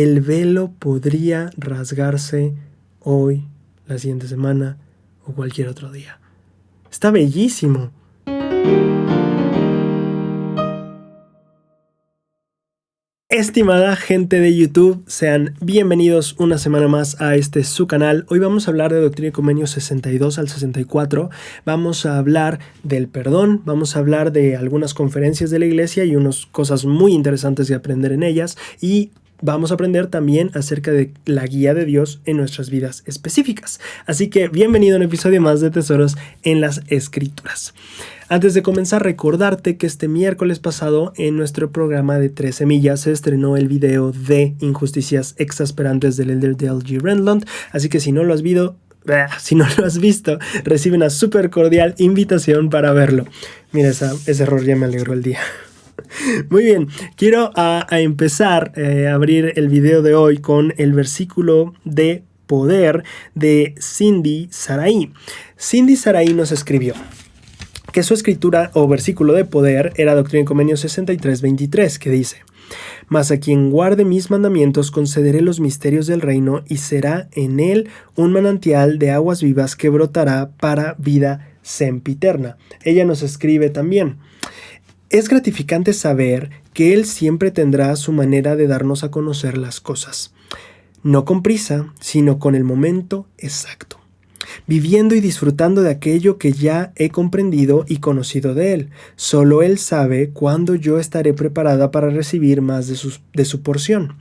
el velo podría rasgarse hoy, la siguiente semana o cualquier otro día. Está bellísimo. Estimada gente de YouTube, sean bienvenidos una semana más a su canal. Hoy vamos a hablar de Doctrina y Convenios 62 al 64. Vamos a hablar del perdón, vamos a hablar de algunas conferencias de la iglesia y unas cosas muy interesantes de aprender en ellas. Y vamos a aprender también acerca de la guía de Dios en nuestras vidas específicas. Así que bienvenido a un episodio más de Tesoros en las Escrituras. Antes de comenzar, recordarte que este miércoles pasado en nuestro programa de 3 semillas se estrenó el video de Injusticias Exasperantes del elder Dale G. Renlund, así que si no lo has visto, recibe una súper cordial invitación para verlo. Mira, ese error ya me alegró el día. Muy bien, quiero empezar a abrir el video de hoy con el versículo de poder de Cindy Sarai. Cindy Sarai nos escribió que su escritura o versículo de poder era Doctrina y Convenios 63:23, que dice: Mas a quien guarde mis mandamientos concederé los misterios del reino, y será en él un manantial de aguas vivas que brotará para vida sempiterna. Ella nos escribe también: es gratificante saber que él siempre tendrá su manera de darnos a conocer las cosas, no con prisa, sino con el momento exacto, viviendo y disfrutando de aquello que ya he comprendido y conocido de él. Solo él sabe cuándo yo estaré preparada para recibir más de su porción.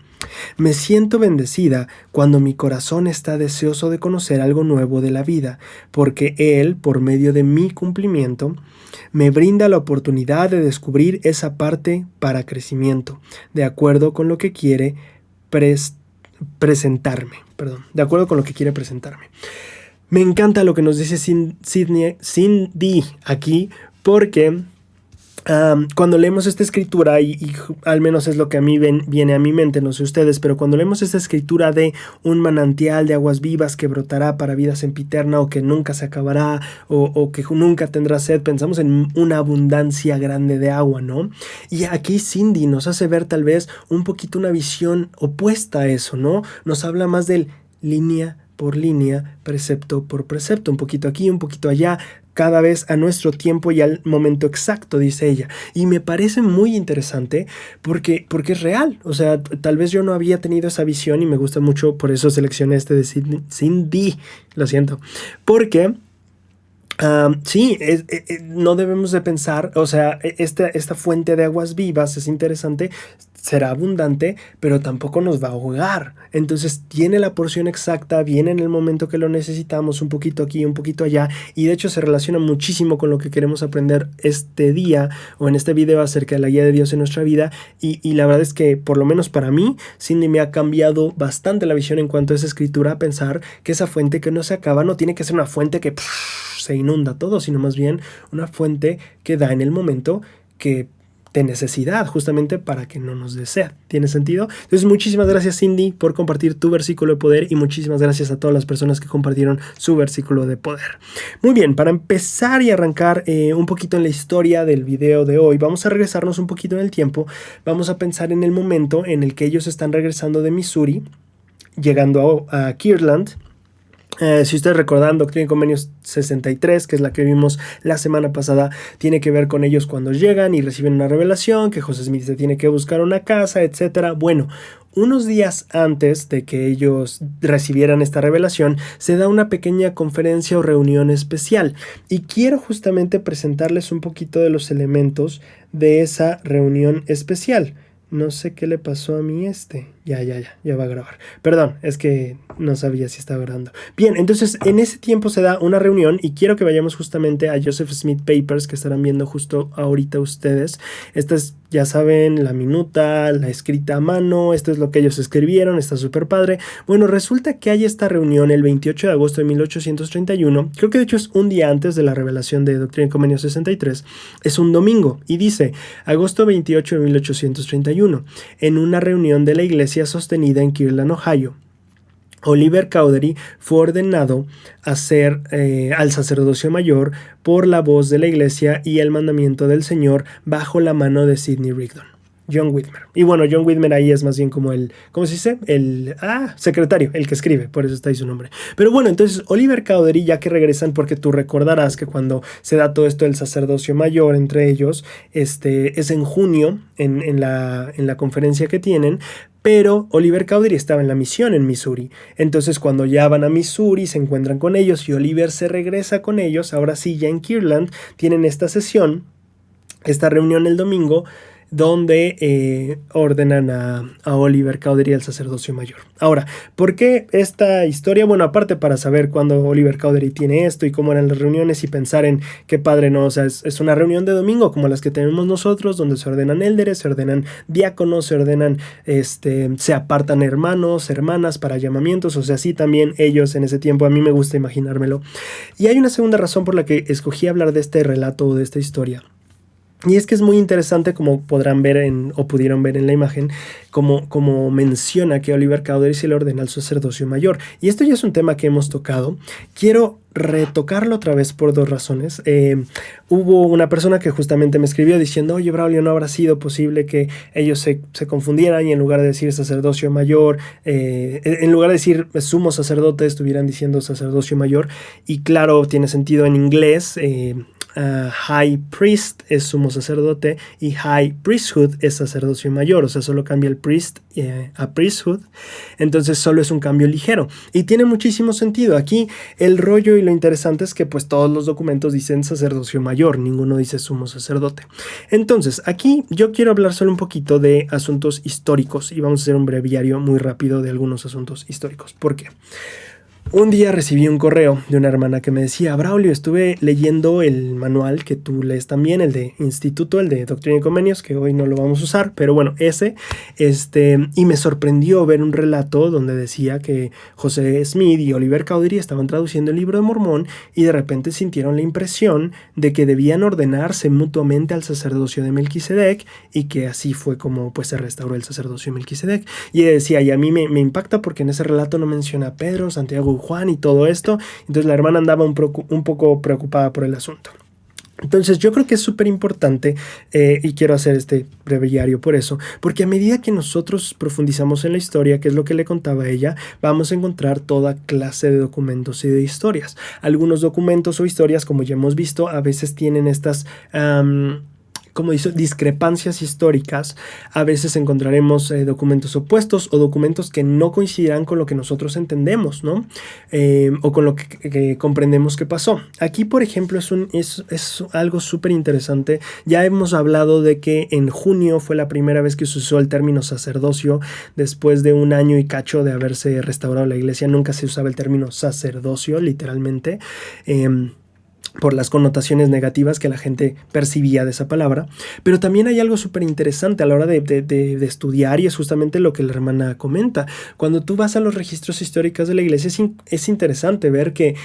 Me siento bendecida cuando mi corazón está deseoso de conocer algo nuevo de la vida, porque él, por medio de mi cumplimiento, me brinda la oportunidad de descubrir esa parte para crecimiento, de acuerdo con lo que quiere presentarme. Me encanta lo que nos dice Cindy aquí, porque cuando leemos esta escritura, y al menos es lo que a mí viene a mi mente, no sé ustedes, pero cuando leemos esta escritura de un manantial de aguas vivas que brotará para vida sempiterna, o que nunca se acabará, o que nunca tendrá sed, pensamos en una abundancia grande de agua, ¿no? Y aquí Cindy nos hace ver tal vez un poquito una visión opuesta a eso, ¿no? Nos habla más del línea por línea, precepto por precepto, un poquito aquí, un poquito allá, cada vez a nuestro tiempo y al momento exacto, dice ella. Y me parece muy interesante porque es real. O sea, tal vez yo no había tenido esa visión y me gusta mucho, por eso seleccioné de Cindy, lo siento. Porque sí, no debemos de pensar, o sea, esta fuente de aguas vivas es interesante, será abundante, pero tampoco nos va a ahogar. Entonces tiene la porción exacta, viene en el momento que lo necesitamos, un poquito aquí, un poquito allá, y de hecho se relaciona muchísimo con lo que queremos aprender este día o en este video acerca de la guía de Dios en nuestra vida. Y la verdad es que, por lo menos para mí, Cindy me ha cambiado bastante la visión en cuanto a esa escritura, a pensar que esa fuente que no se acaba no tiene que ser una fuente que se inunda todo, sino más bien una fuente que da en el momento de necesidad, justamente para que no nos dé sed. ¿Tiene sentido? Entonces, muchísimas gracias, Cindy, por compartir tu versículo de poder, y muchísimas gracias a todas las personas que compartieron su versículo de poder. Muy bien, para empezar y arrancar un poquito en la historia del video de hoy, vamos a regresarnos un poquito en el tiempo. Vamos a pensar en el momento en el que ellos están regresando de Missouri, llegando a Kirtland. Si ustedes recordan, Doctrina y Convenios 63, que es la que vimos la semana pasada, tiene que ver con ellos cuando llegan y reciben una revelación, que José Smith se tiene que buscar una casa, etc. Bueno, unos días antes de que ellos recibieran esta revelación, se da una pequeña conferencia o reunión especial. Y quiero justamente presentarles un poquito de los elementos de esa reunión especial. No sé qué le pasó a mí ya va a grabar. Perdón, es que no sabía si estaba grabando. Bien, entonces en ese tiempo se da una reunión y quiero que vayamos justamente a Joseph Smith Papers, que estarán viendo justo ahorita ustedes. Esta es, ya saben, la minuta, la escrita a mano, esto es lo que ellos escribieron, está súper padre. Bueno, resulta que hay esta reunión el 28 de agosto de 1831, creo que de hecho es un día antes de la revelación de Doctrina y Convenios 63, es un domingo, y dice, agosto 28 de 1831, en una reunión de la iglesia sostenida en Kirtland, Ohio, Oliver Cowdery fue ordenado a ser al sacerdocio mayor por la voz de la iglesia y el mandamiento del Señor bajo la mano de Sidney Rigdon. John Whitmer. Y bueno, John Whitmer ahí es más bien como el, ¿cómo se dice? El secretario, el que escribe, por eso está ahí su nombre. Pero bueno, entonces Oliver Cowdery, ya que regresan, porque tú recordarás que cuando se da todo esto del sacerdocio mayor entre ellos, es en junio, en la conferencia que tienen. Pero Oliver Cowdery estaba en la misión en Missouri. Entonces cuando ya van a Missouri se encuentran con ellos y Oliver se regresa con ellos. Ahora sí, ya en Kirtland tienen esta sesión, esta reunión el domingo, donde ordenan a Oliver Cowdery al sacerdocio mayor. Ahora, ¿por qué esta historia? Bueno, aparte para saber cuándo Oliver Cowdery tiene esto y cómo eran las reuniones y pensar en qué padre, ¿no? O sea, es una reunión de domingo como las que tenemos nosotros, donde se ordenan élderes, se ordenan diáconos, se ordenan, se apartan hermanos, hermanas para llamamientos, o sea, sí también ellos en ese tiempo, a mí me gusta imaginármelo. Y hay una segunda razón por la que escogí hablar de este relato o de esta historia. Y es que es muy interesante, como podrán ver o pudieron ver en la imagen, como menciona que Oliver Cowdery se le ordena al sacerdocio mayor. Y esto ya es un tema que hemos tocado. Quiero retocarlo otra vez por dos razones. Hubo una persona que justamente me escribió diciendo, oye Braulio, ¿no habrá sido posible que ellos se confundieran y en lugar de decir sacerdocio mayor, en lugar de decir sumo sacerdote, estuvieran diciendo sacerdocio mayor? Y claro, tiene sentido en inglés. High priest es sumo sacerdote y high priesthood es sacerdocio mayor, o sea, solo cambia el priest a priesthood, entonces solo es un cambio ligero y tiene muchísimo sentido. Aquí el rollo y lo interesante es que pues todos los documentos dicen sacerdocio mayor, ninguno dice sumo sacerdote. Entonces aquí yo quiero hablar solo un poquito de asuntos históricos y vamos a hacer un breviario muy rápido de algunos asuntos históricos. ¿Por qué? Un día recibí un correo de una hermana que me decía, Braulio, estuve leyendo el manual que tú lees también, el de Instituto, el de Doctrina y Convenios, que hoy no lo vamos a usar, pero bueno, y me sorprendió ver un relato donde decía que José Smith y Oliver Cowdery estaban traduciendo el Libro de Mormón y de repente sintieron la impresión de que debían ordenarse mutuamente al sacerdocio de Melquisedec y que así fue como pues se restauró el sacerdocio de Melquisedec. Y ella decía, y a mí me impacta porque en ese relato no menciona a Pedro, Santiago, Juan y todo esto. Entonces la hermana andaba un poco preocupada por el asunto. Entonces yo creo que es súper importante y quiero hacer este breviario por eso, porque a medida que nosotros profundizamos en la historia, que es lo que le contaba a ella, vamos a encontrar toda clase de documentos y de historias. Algunos documentos o historias, como ya hemos visto, a veces tienen estas como dice, discrepancias históricas. A veces encontraremos documentos opuestos o documentos que no coincidirán con lo que nosotros entendemos, ¿no? O con lo que comprendemos que pasó. Aquí, por ejemplo, es algo súper interesante. Ya hemos hablado de que en junio fue la primera vez que se usó el término sacerdocio. Después de un año y cacho de haberse restaurado la iglesia, nunca se usaba el término sacerdocio, literalmente. Por las connotaciones negativas que la gente percibía de esa palabra. Pero también hay algo súper interesante a la hora de estudiar y es justamente lo que la hermana comenta. Cuando tú vas a los registros históricos de la iglesia es interesante ver que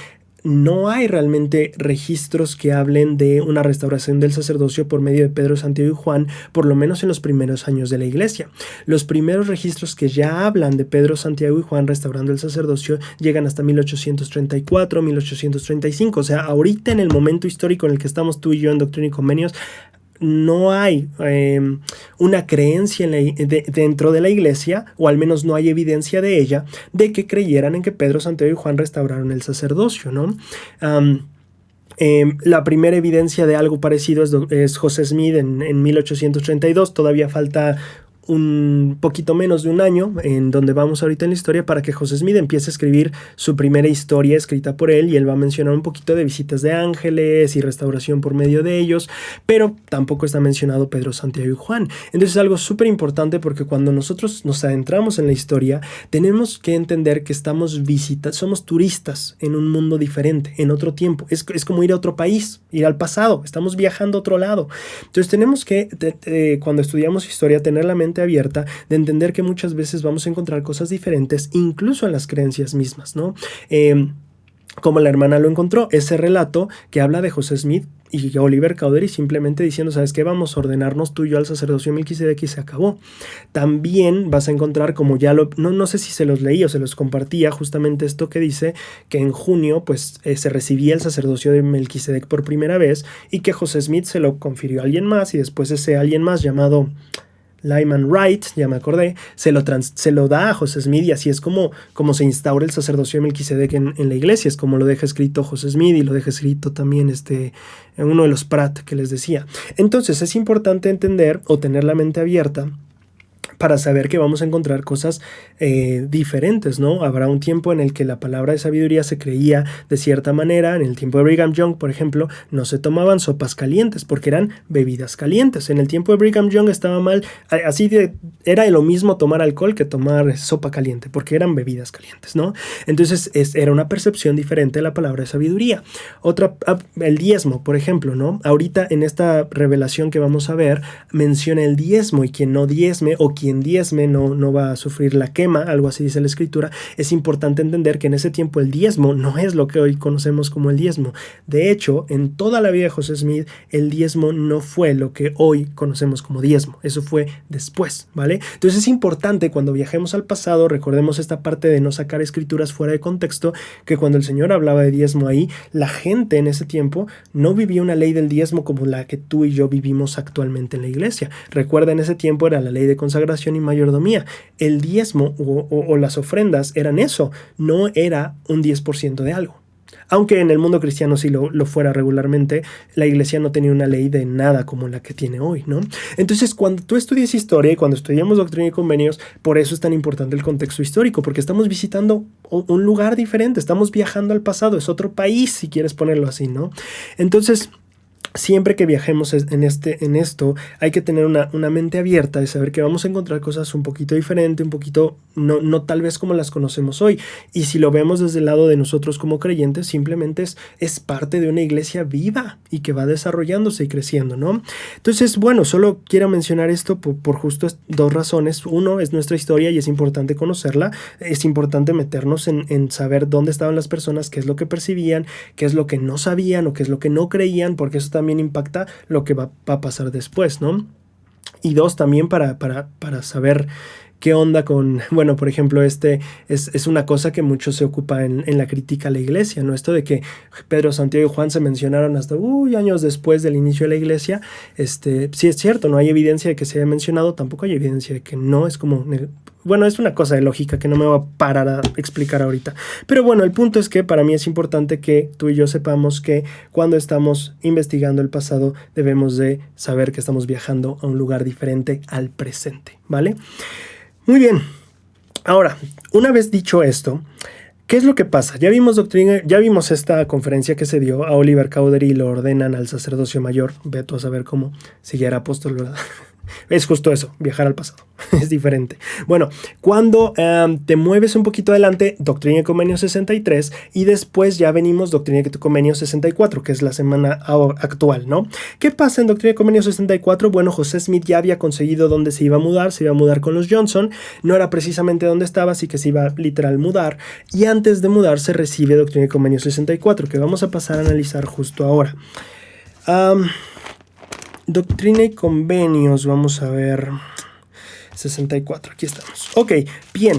no hay realmente registros que hablen de una restauración del sacerdocio por medio de Pedro, Santiago y Juan, por lo menos en los primeros años de la iglesia. Los primeros registros que ya hablan de Pedro, Santiago y Juan restaurando el sacerdocio llegan hasta 1834, 1835. O sea, ahorita en el momento histórico en el que estamos tú y yo en Doctrina y Convenios, no hay una creencia dentro de la iglesia, o al menos no hay evidencia de ella, de que creyeran en que Pedro, Santiago y Juan restauraron el sacerdocio, ¿no? La primera evidencia de algo parecido es José Smith en 1832. Todavía falta un poquito menos de un año en donde vamos ahorita en la historia para que José Smith empiece a escribir su primera historia escrita por él, y él va a mencionar un poquito de visitas de ángeles y restauración por medio de ellos, pero tampoco está mencionado Pedro, Santiago y Juan. Entonces es algo súper importante porque cuando nosotros nos adentramos en la historia tenemos que entender que somos turistas en un mundo diferente, en otro tiempo. Es como ir a otro país, ir al pasado, estamos viajando a otro lado. Entonces tenemos que, cuando estudiamos historia, tener la mente abierta de entender que muchas veces vamos a encontrar cosas diferentes, incluso en las creencias mismas, ¿no? Como la hermana lo encontró, ese relato que habla de José Smith y Oliver Cowdery simplemente diciendo, ¿sabes qué? Vamos a ordenarnos tú y yo al sacerdocio de Melquisedec y se acabó. También vas a encontrar, como ya no sé si se los leí o se los compartía, justamente esto que dice que en junio pues se recibía el sacerdocio de Melquisedec por primera vez y que José Smith se lo confirió a alguien más y después ese alguien más llamado Lyman Wright, ya me acordé, se lo da a José Smith, y así es como se instaura el sacerdocio de Melquisedec en la iglesia. Es como lo deja escrito José Smith y lo deja escrito también uno de los Pratt que les decía. Entonces es importante entender o tener la mente abierta para saber que vamos a encontrar cosas diferentes, ¿no? Habrá un tiempo en el que la palabra de sabiduría se creía de cierta manera. En el tiempo de Brigham Young, por ejemplo, no se tomaban sopas calientes porque eran bebidas calientes. En el tiempo de Brigham Young estaba mal, era lo mismo tomar alcohol que tomar sopa caliente porque eran bebidas calientes, ¿no? Entonces era una percepción diferente de la palabra de sabiduría. El diezmo, por ejemplo, ¿no? Ahorita en esta revelación que vamos a ver, menciona el diezmo, y quien no diezme o quien diezme no va a sufrir la quema, algo así dice la escritura. Es importante entender que en ese tiempo el diezmo no es lo que hoy conocemos como el diezmo. De hecho, en toda la vida de José Smith, el diezmo no fue lo que hoy conocemos como diezmo. Eso fue después, ¿vale? Entonces es importante, cuando viajemos al pasado, recordemos esta parte de no sacar escrituras fuera de contexto, que cuando el Señor hablaba de diezmo ahí, la gente en ese tiempo no vivía una ley del diezmo como la que tú y yo vivimos actualmente en la iglesia. Recuerda, en ese tiempo era la ley de consagración y mayordomía. El diezmo o las ofrendas eran eso, no era un 10% de algo. Aunque en el mundo cristiano sí lo fuera regularmente, la iglesia no tenía una ley de nada como la que tiene hoy, ¿no? Entonces, cuando tú estudias historia y cuando estudiamos doctrina y convenios, por eso es tan importante el contexto histórico, porque estamos visitando un lugar diferente, estamos viajando al pasado, es otro país, si quieres ponerlo así, ¿no? Entonces, siempre que viajemos en esto, hay que tener una mente abierta de saber que vamos a encontrar cosas un poquito diferentes, un poquito, no tal vez como las conocemos hoy. Y si lo vemos desde el lado de nosotros como creyentes, simplemente es parte de una iglesia viva y que va desarrollándose y creciendo, ¿no? Entonces, bueno, solo quiero mencionar esto por justo dos razones. Uno, es nuestra historia y es importante conocerla. Es importante meternos en saber dónde estaban las personas, qué es lo que percibían, qué es lo que no sabían o qué es lo que no creían, porque eso también impacta lo que va a pasar después, ¿no? Y dos, también para saber qué onda con, bueno, por ejemplo, es una cosa que mucho se ocupa en la crítica a la iglesia, ¿no? Esto de que Pedro, Santiago y Juan se mencionaron hasta años después del inicio de la iglesia. Sí es cierto, no hay evidencia de que se haya mencionado, tampoco hay evidencia de que no, es como, bueno, es una cosa de lógica que no me voy a parar a explicar ahorita. Pero bueno, el punto es que para mí es importante que tú y yo sepamos que cuando estamos investigando el pasado debemos de saber que estamos viajando a un lugar diferente al presente, ¿vale? Muy bien. Ahora, una vez dicho esto, ¿qué es lo que pasa? Ya vimos doctrina, ya vimos esta conferencia que se dio a Oliver Cowdery y lo ordenan al sacerdocio mayor. Ve tú a saber cómo, si ya era apóstol, ¿verdad? Es justo eso, viajar al pasado. Es diferente. Bueno, cuando te mueves un poquito adelante, Doctrina y Convenios 63, y después ya venimos Doctrina y Convenios 64, que es la semana actual, ¿no? ¿Qué pasa en Doctrina y Convenios 64? Bueno, José Smith ya había conseguido dónde se iba a mudar con los Johnson. No era precisamente donde estaba, así que se iba literal mudar. Y antes de mudarse recibe Doctrina y Convenios 64, que vamos a pasar a analizar justo ahora. Doctrina y Convenios, vamos a ver, 64, aquí estamos. Ok, bien,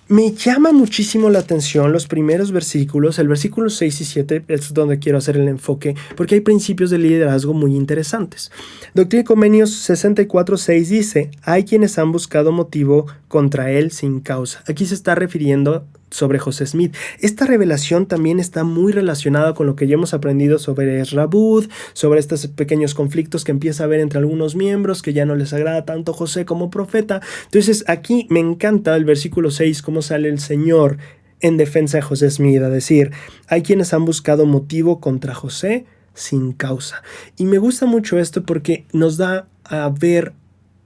me llama muchísimo la atención los primeros versículos. El versículo 6 y 7 es donde quiero hacer el enfoque, porque hay principios de liderazgo muy interesantes. Doctrina y Convenios 64, 6 dice: hay quienes han buscado motivo contra él sin causa. Aquí se está refiriendo sobre José Smith. Esta revelación también está muy relacionada con lo que ya hemos aprendido sobre Ezra Booth, sobre estos pequeños conflictos que empieza a haber entre algunos miembros, que ya no les agrada tanto José como profeta. Entonces aquí me encanta el versículo 6, cómo sale el Señor en defensa de José Smith, a decir: hay quienes han buscado motivo contra José sin causa. Y me gusta mucho esto porque nos da a ver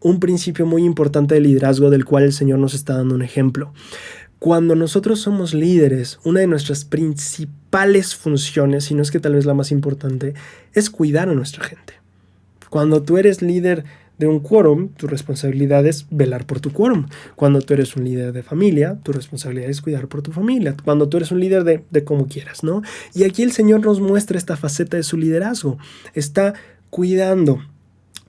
un principio muy importante de liderazgo del cual el Señor nos está dando un ejemplo. Cuando nosotros somos líderes, una de nuestras principales funciones, si no es que tal vez la más importante, es cuidar a nuestra gente. Cuando tú eres líder de un quórum, tu responsabilidad es velar por tu quórum. Cuando tú eres un líder de familia, tu responsabilidad es cuidar por tu familia. Cuando tú eres un líder de como quieras, ¿no? Y aquí el Señor nos muestra esta faceta de su liderazgo. Está cuidando.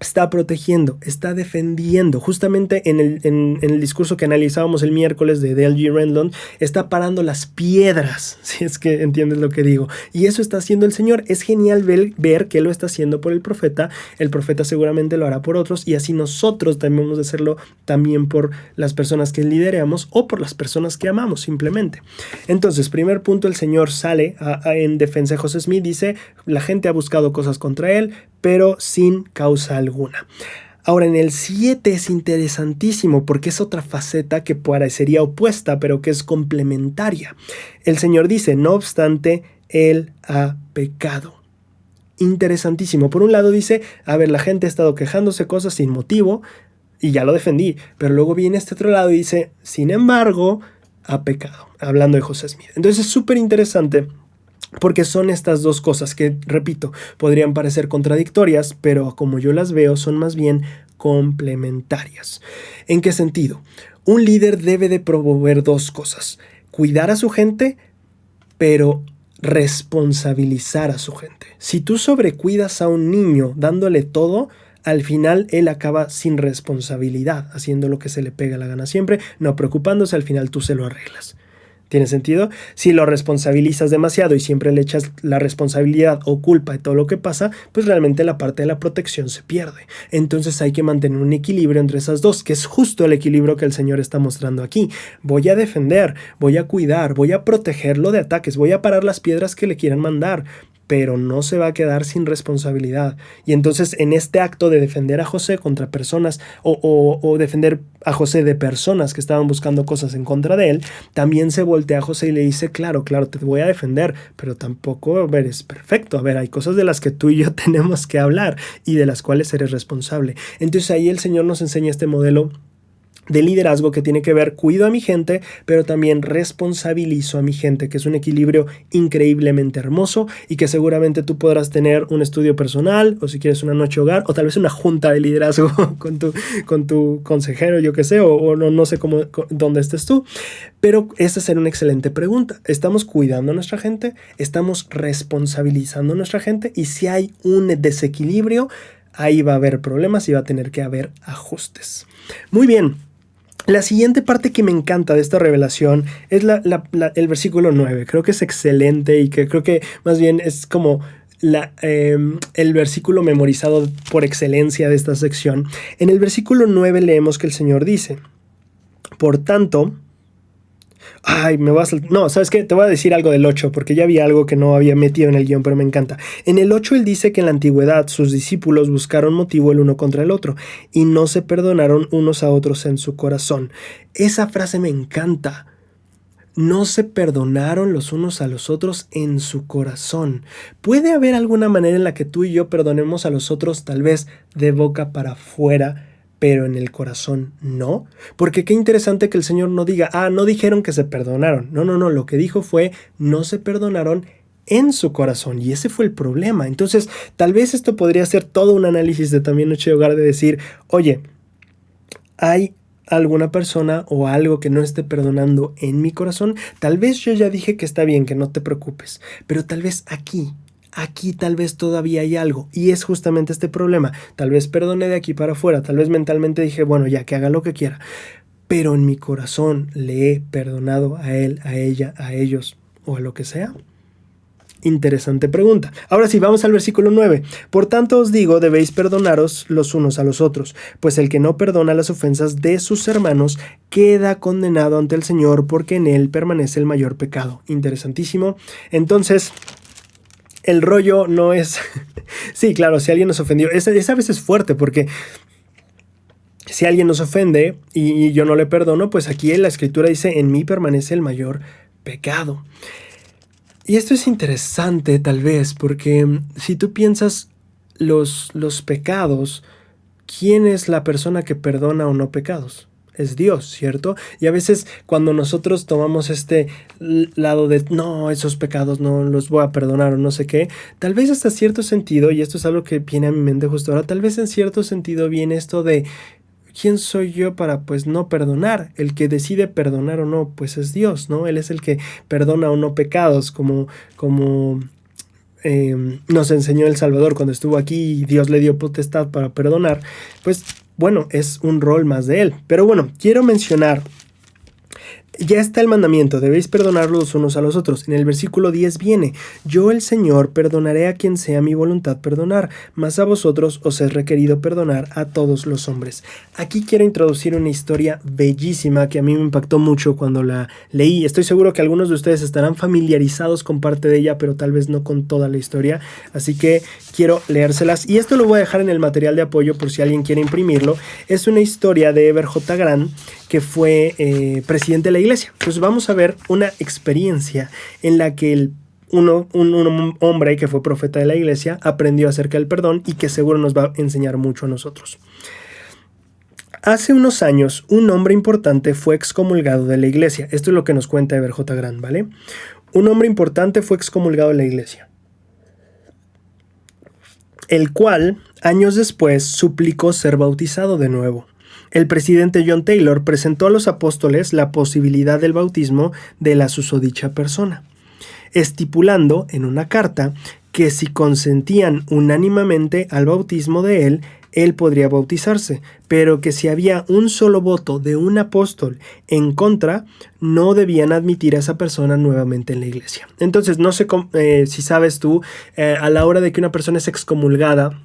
está protegiendo, está defendiendo. Justamente en el discurso que analizábamos el miércoles de Dale G. Renlund, está parando las piedras, si es que entiendes lo que digo. Y eso está haciendo el Señor. Es genial ver que lo está haciendo por el profeta seguramente lo hará por otros, y así nosotros debemos de hacerlo también por las personas que lideramos o por las personas que amamos simplemente. Entonces, primer punto, el Señor sale en defensa de José Smith, dice, la gente ha buscado cosas contra él, pero sin causa alguna. Ahora, en el 7 es interesantísimo porque es otra faceta que parecería opuesta, pero que es complementaria. El Señor dice, no obstante, él ha pecado. Interesantísimo. Por un lado dice, a ver, la gente ha estado quejándose cosas sin motivo y ya lo defendí, pero luego viene este otro lado y dice, sin embargo, ha pecado, hablando de José Smith. Entonces es súper interesante porque son estas dos cosas que, repito, podrían parecer contradictorias, pero como yo las veo, son más bien complementarias. ¿En qué sentido? Un líder debe de promover dos cosas: cuidar a su gente, pero responsabilizar a su gente. Si tú sobrecuidas a un niño dándole todo, al final él acaba sin responsabilidad, haciendo lo que se le pega la gana siempre, no preocupándose, al final tú se lo arreglas. ¿Tiene sentido? Si lo responsabilizas demasiado y siempre le echas la responsabilidad o culpa de todo lo que pasa, pues realmente la parte de la protección se pierde. Entonces hay que mantener un equilibrio entre esas dos, que es justo el equilibrio que el Señor está mostrando aquí. Voy a defender, voy a cuidar, voy a protegerlo de ataques, voy a parar las piedras que le quieran mandar, pero no se va a quedar sin responsabilidad. Y entonces en este acto de defender a José contra personas o defender a José de personas que estaban buscando cosas en contra de él, también se voltea a José y le dice, claro, te voy a defender, pero tampoco eres perfecto. A ver, hay cosas de las que tú y yo tenemos que hablar y de las cuales eres responsable. Entonces ahí el Señor nos enseña este modelo de liderazgo que tiene que ver, cuido a mi gente, pero también responsabilizo a mi gente, que es un equilibrio increíblemente hermoso y que seguramente tú podrás tener un estudio personal, o si quieres una noche hogar, o tal vez una junta de liderazgo con tu consejero, yo qué sé, o no sé dónde estés tú. Pero esta será una excelente pregunta. ¿Estamos cuidando a nuestra gente? ¿Estamos responsabilizando a nuestra gente? Y si hay un desequilibrio, ahí va a haber problemas y va a tener que haber ajustes. Muy bien. La siguiente parte que me encanta de esta revelación es el versículo 9. Creo que es excelente y que creo que más bien es como el versículo memorizado por excelencia de esta sección. En el versículo 9 leemos que el Señor dice, por tanto... No, ¿sabes qué? Te voy a decir algo del 8, porque ya había algo que no había metido en el guión, pero me encanta. En el 8 él dice que en la antigüedad sus discípulos buscaron motivo el uno contra el otro y no se perdonaron unos a otros en su corazón. Esa frase me encanta. No se perdonaron los unos a los otros en su corazón. ¿Puede haber alguna manera en la que tú y yo perdonemos a los otros, tal vez de boca para afuera, pero en el corazón no? Porque qué interesante que el Señor no diga, no dijeron que se perdonaron. No, lo que dijo fue, no se perdonaron en su corazón, y ese fue el problema. Entonces, tal vez esto podría ser todo un análisis de también Noche de Hogar, de decir, oye, hay alguna persona o algo que no esté perdonando en mi corazón. Tal vez yo ya dije que está bien, que no te preocupes, pero tal vez aquí tal vez todavía hay algo, y es justamente este problema. Tal vez perdoné de aquí para afuera, tal vez mentalmente dije, bueno, ya que haga lo que quiera, pero en mi corazón le he perdonado a él, a ella, a ellos o a lo que sea. Interesante pregunta. Ahora sí, vamos al versículo 9. Por tanto os digo, debéis perdonaros los unos a los otros, pues el que no perdona las ofensas de sus hermanos queda condenado ante el Señor, porque en él permanece el mayor pecado. Interesantísimo. Entonces, el rollo no es... Sí, claro, si alguien nos ofendió, esa a veces es fuerte, porque si alguien nos ofende y yo no le perdono, pues aquí en la escritura dice, en mí permanece el mayor pecado. Y esto es interesante tal vez, porque si tú piensas los pecados, ¿quién es la persona que perdona o no pecados? Es Dios, ¿cierto? Y a veces cuando nosotros tomamos este lado de no, esos pecados no los voy a perdonar o no sé qué, tal vez hasta cierto sentido, y esto es algo que viene a mi mente justo ahora, tal vez en cierto sentido viene esto de ¿quién soy yo para pues no perdonar? El que decide perdonar o no, pues es Dios, ¿no? Él es el que perdona o no pecados, como nos enseñó El Salvador cuando estuvo aquí y Dios le dio potestad para perdonar, pues bueno, es un rol más de él. Pero bueno, quiero mencionar, ya está el mandamiento, debéis perdonar los unos a los otros. En el versículo 10 viene: yo el Señor perdonaré a quien sea mi voluntad perdonar, mas a vosotros os es requerido perdonar a todos los hombres. Aquí quiero introducir una historia bellísima que a mí me impactó mucho cuando la leí. Estoy seguro que algunos de ustedes estarán familiarizados con parte de ella, pero tal vez no con toda la historia. Así que quiero leérselas, y esto lo voy a dejar en el material de apoyo por si alguien quiere imprimirlo. Es una historia de Eber J. Grant, que fue presidente de la iglesia. Entonces vamos a ver una experiencia en la que un hombre que fue profeta de la iglesia aprendió acerca del perdón y que seguro nos va a enseñar mucho a nosotros. Hace unos años, un hombre importante fue excomulgado de la iglesia. Esto es lo que nos cuenta Eber J. Grant, ¿vale? Un hombre importante fue excomulgado de la iglesia, el cual, años después, suplicó ser bautizado de nuevo. El presidente John Taylor presentó a los apóstoles la posibilidad del bautismo de la susodicha persona, estipulando en una carta que si consentían unánimemente al bautismo de él podría bautizarse, pero que si había un solo voto de un apóstol en contra, no debían admitir a esa persona nuevamente en la iglesia. Entonces, no sé si sabes tú, a la hora de que una persona es excomulgada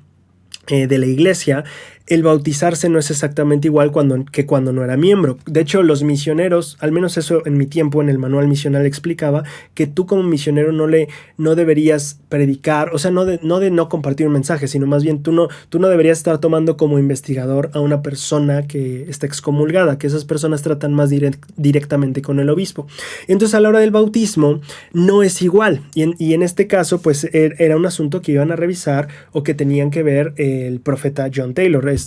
de la iglesia, el bautizarse no es exactamente igual que cuando no era miembro. De hecho, los misioneros, al menos eso en mi tiempo en el manual misional explicaba, que tú como misionero no deberías predicar, o sea, no de no compartir un mensaje, sino más bien tú no deberías estar tomando como investigador a una persona que está excomulgada, que esas personas tratan más directamente con el obispo. Entonces, a la hora del bautismo no es igual, y en este caso, pues era un asunto que iban a revisar o que tenían que ver el profeta John Taylor.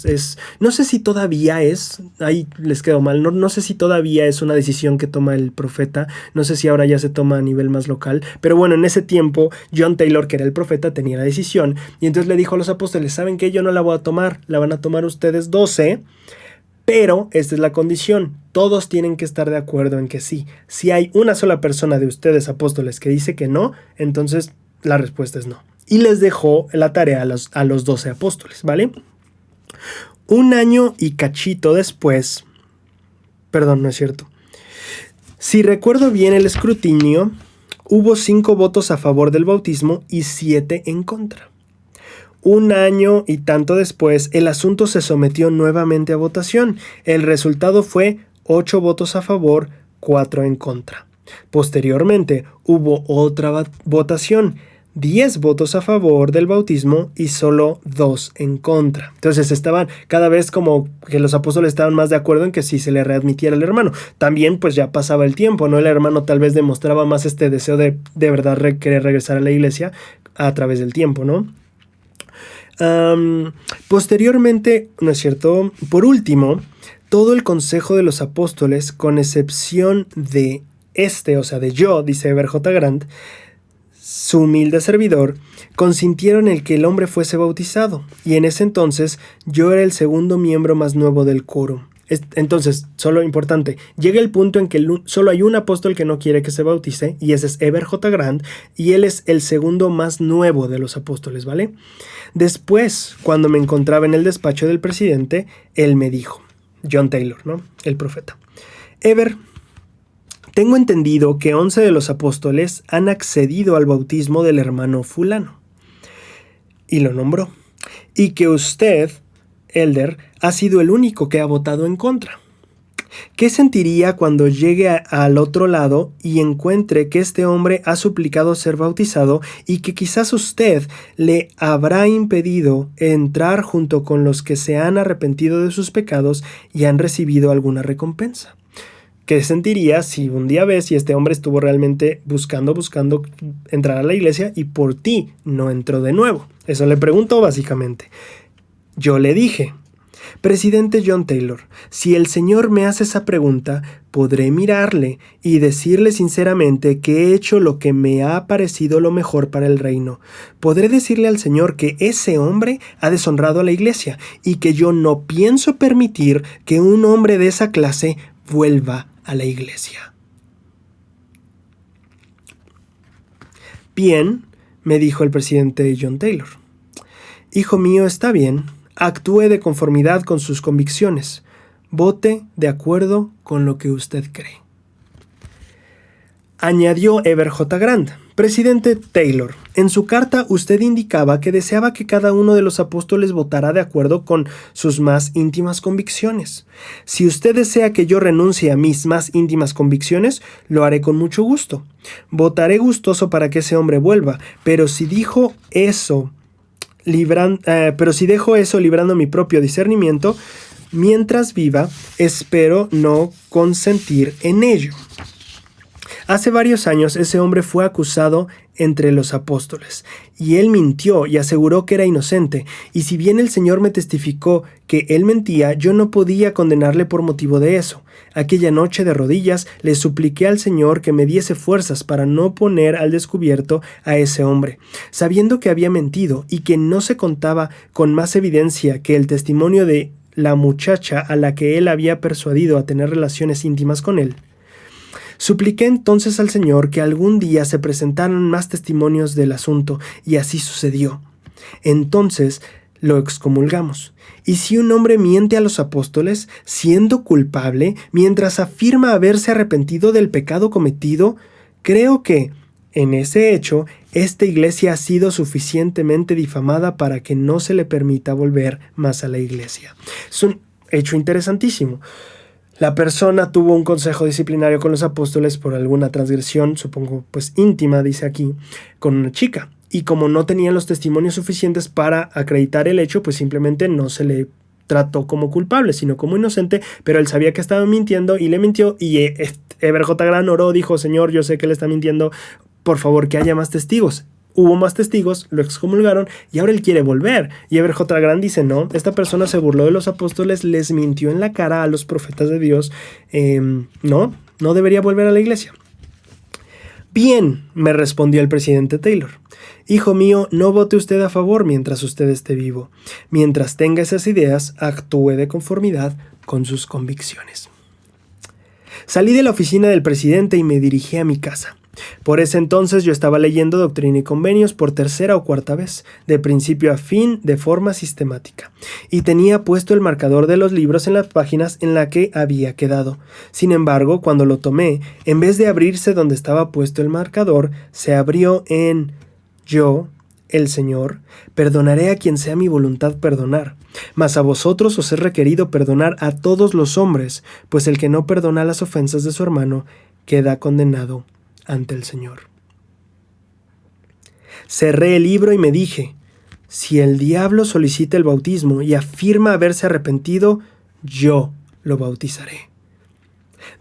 No sé si todavía es, ahí les quedó mal, no sé si todavía es una decisión que toma el profeta, no sé si ahora ya se toma a nivel más local, pero bueno, en ese tiempo John Taylor, que era el profeta, tenía la decisión, y entonces le dijo a los apóstoles: ¿saben qué? Yo no la voy a tomar, la van a tomar ustedes 12, pero esta es la condición, todos tienen que estar de acuerdo en que sí. Si hay una sola persona de ustedes apóstoles que dice que no, entonces la respuesta es no. Y les dejó la tarea a los 12 apóstoles, ¿vale? Un año y cachito después, perdón, no es cierto. Si recuerdo bien el escrutinio, hubo 5 votos a favor del bautismo y 7 en contra. Un año y tanto después, el asunto se sometió nuevamente a votación. El resultado fue 8 votos a favor, 4 en contra. Posteriormente, hubo otra votación, 10 votos a favor del bautismo y solo 2 en contra. Entonces estaban cada vez como que los apóstoles estaban más de acuerdo en que sí se le readmitiera al hermano. También pues ya pasaba el tiempo, ¿no? El hermano tal vez demostraba más este deseo de verdad querer regresar a la iglesia a través del tiempo, ¿no? Posteriormente, ¿no es cierto? Por último, todo el consejo de los apóstoles, con excepción de o sea, de yo, dice Eber J. Grant, su humilde servidor, consintieron en que el hombre fuese bautizado, y en ese entonces yo era el segundo miembro más nuevo del quórum. Entonces, solo importante, llega el punto en que solo hay un apóstol que no quiere que se bautice, y ese es Eber J. Grant, y él es el segundo más nuevo de los apóstoles, ¿vale? Después, cuando me encontraba en el despacho del presidente, él me dijo, John Taylor, ¿no? El profeta: Eber, tengo entendido que 11 de los apóstoles han accedido al bautismo del hermano fulano. Y lo nombró. Y que usted, Elder, ha sido el único que ha votado en contra. ¿Qué sentiría cuando llegue al otro lado y encuentre que este hombre ha suplicado ser bautizado y que quizás usted le habrá impedido entrar junto con los que se han arrepentido de sus pecados y han recibido alguna recompensa? ¿Qué sentiría si un día ves si este hombre estuvo realmente buscando entrar a la iglesia y por ti no entró de nuevo? Eso le preguntó básicamente. Yo le dije: presidente John Taylor, si el Señor me hace esa pregunta, podré mirarle y decirle sinceramente que he hecho lo que me ha parecido lo mejor para el reino. Podré decirle al Señor que ese hombre ha deshonrado a la iglesia y que yo no pienso permitir que un hombre de esa clase vuelva a la iglesia. Bien, me dijo el presidente John Taylor. Hijo mío, está bien. Actúe de conformidad con sus convicciones. Vote de acuerdo con lo que usted cree. Añadió Eber J. Grant. Presidente Taylor, en su carta usted indicaba que deseaba que cada uno de los apóstoles votara de acuerdo con sus más íntimas convicciones. Si usted desea que yo renuncie a mis más íntimas convicciones, lo haré con mucho gusto. Votaré gustoso para que ese hombre vuelva, pero si dejo eso librando mi propio discernimiento, mientras viva, espero no consentir en ello. Hace varios años ese hombre fue acusado entre los apóstoles, y él mintió y aseguró que era inocente, y si bien el Señor me testificó que él mentía, yo no podía condenarle por motivo de eso. Aquella noche de rodillas le supliqué al Señor que me diese fuerzas para no poner al descubierto a ese hombre, sabiendo que había mentido y que no se contaba con más evidencia que el testimonio de la muchacha a la que él había persuadido a tener relaciones íntimas con él. Supliqué entonces al Señor que algún día se presentaran más testimonios del asunto, y así sucedió. Entonces lo excomulgamos. Y si un hombre miente a los apóstoles, siendo culpable, mientras afirma haberse arrepentido del pecado cometido, creo que, en ese hecho, esta iglesia ha sido suficientemente difamada para que no se le permita volver más a la iglesia. Es un hecho interesantísimo. La persona tuvo un consejo disciplinario con los apóstoles por alguna transgresión, supongo pues íntima, dice aquí, con una chica. Y como no tenían los testimonios suficientes para acreditar el hecho, pues simplemente no se le trató como culpable, sino como inocente, pero él sabía que estaba mintiendo y le mintió. Y Eber J. Grant oró, dijo: Señor, yo sé que él está mintiendo, por favor que haya más testigos. Hubo más testigos, lo excomulgaron y ahora él quiere volver. Y Eber J. Grant dice: no, esta persona se burló de los apóstoles, les mintió en la cara a los profetas de Dios. No debería volver a la iglesia. Bien, me respondió el presidente Taylor. Hijo mío, no vote usted a favor mientras usted esté vivo. Mientras tenga esas ideas, actúe de conformidad con sus convicciones. Salí de la oficina del presidente y me dirigí a mi casa. Por ese entonces yo estaba leyendo Doctrina y Convenios por tercera o cuarta vez, de principio a fin, de forma sistemática, y tenía puesto el marcador de los libros en las páginas en la que había quedado. Sin embargo, cuando lo tomé, en vez de abrirse donde estaba puesto el marcador, se abrió en yo, el Señor, perdonaré a quien sea mi voluntad perdonar, mas a vosotros os he requerido perdonar a todos los hombres, pues el que no perdona las ofensas de su hermano queda condenado ante el Señor. Cerré el libro y me dije: si el diablo solicita el bautismo y afirma haberse arrepentido, yo lo bautizaré.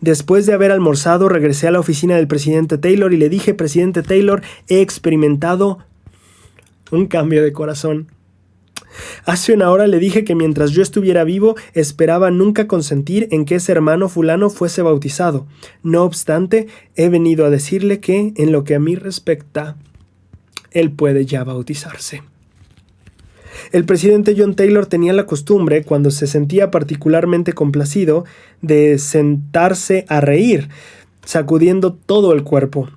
Después de haber almorzado, regresé a la oficina del presidente Taylor y le dije: presidente Taylor, he experimentado un cambio de corazón. Hace una hora le dije que mientras yo estuviera vivo, esperaba nunca consentir en que ese hermano fulano fuese bautizado. No obstante, he venido a decirle que, en lo que a mí respecta, él puede ya bautizarse. El presidente John Taylor tenía la costumbre, cuando se sentía particularmente complacido, de sentarse a reír, sacudiendo todo el cuerpo.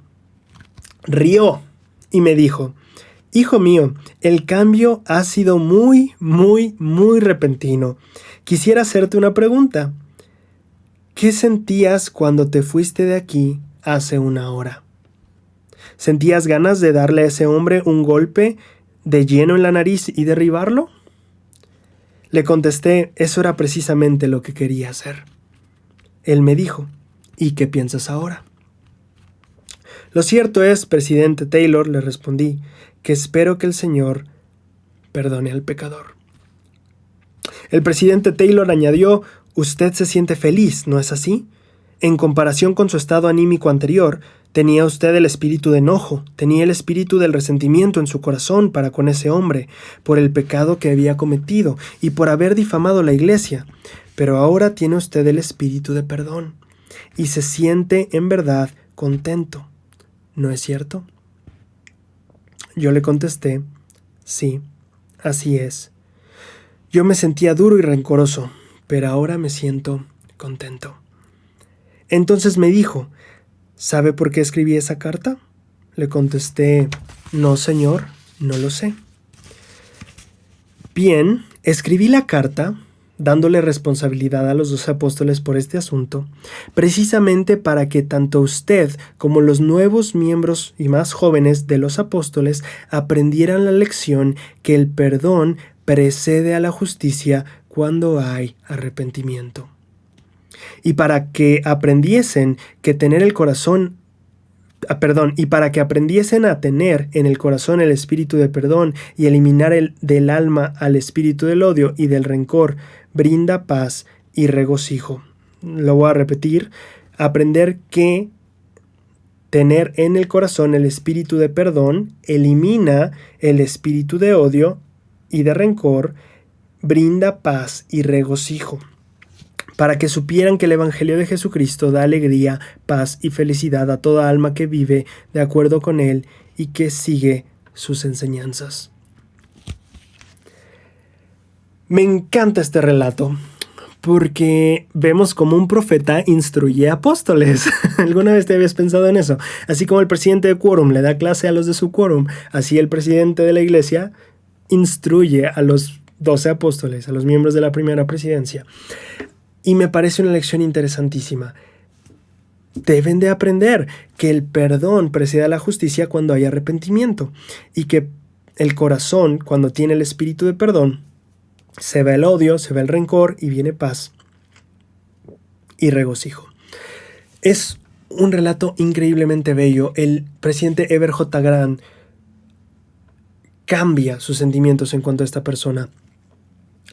Rió y me dijo: hijo mío, el cambio ha sido muy repentino. Quisiera hacerte una pregunta. ¿Qué sentías cuando te fuiste de aquí hace una hora? ¿Sentías ganas de darle a ese hombre un golpe de lleno en la nariz y derribarlo? Le contesté: eso era precisamente lo que quería hacer. Él me dijo: ¿y qué piensas ahora? Lo cierto es, presidente Taylor, le respondí, que espero que el Señor perdone al pecador. El presidente Taylor añadió: usted se siente feliz, ¿no es así? En comparación con su estado anímico anterior, tenía usted el espíritu de enojo, tenía el espíritu del resentimiento en su corazón para con ese hombre, por el pecado que había cometido y por haber difamado la iglesia. Pero ahora tiene usted el espíritu de perdón y se siente en verdad contento, ¿no es cierto? Yo le contesté: sí, así es. Yo me sentía duro y rencoroso, pero ahora me siento contento. Entonces me dijo: ¿sabe por qué escribí esa carta? Le contesté, no, señor, no lo sé. Bien, escribí la carta dándole responsabilidad a los 12 apóstoles por este asunto, precisamente para que tanto usted como los nuevos miembros y más jóvenes de los apóstoles aprendieran la lección que el perdón precede a la justicia cuando hay arrepentimiento. Y para que aprendiesen que tener el corazón y para que aprendiesen a tener en el corazón el espíritu de perdón y eliminar del alma al espíritu del odio y del rencor, brinda paz y regocijo. Lo voy a repetir. Aprender que tener en el corazón el espíritu de perdón elimina el espíritu de odio y de rencor, brinda paz y regocijo. Para que supieran que el Evangelio de Jesucristo da alegría, paz y felicidad a toda alma que vive de acuerdo con Él y que sigue sus enseñanzas. Me encanta este relato porque vemos como un profeta instruye a apóstoles. ¿Alguna vez te habías pensado en eso? Así como el presidente de quórum le da clase a los de su quórum, así el presidente de la iglesia instruye a los 12 apóstoles, a los miembros de la primera presidencia. Y me parece una lección interesantísima. Deben de aprender que el perdón precede a la justicia cuando hay arrepentimiento y que el corazón, cuando tiene el espíritu de perdón, se va el odio, se va el rencor y viene paz y regocijo. Es un relato increíblemente bello. El presidente Eber J. Grant cambia sus sentimientos en cuanto a esta persona.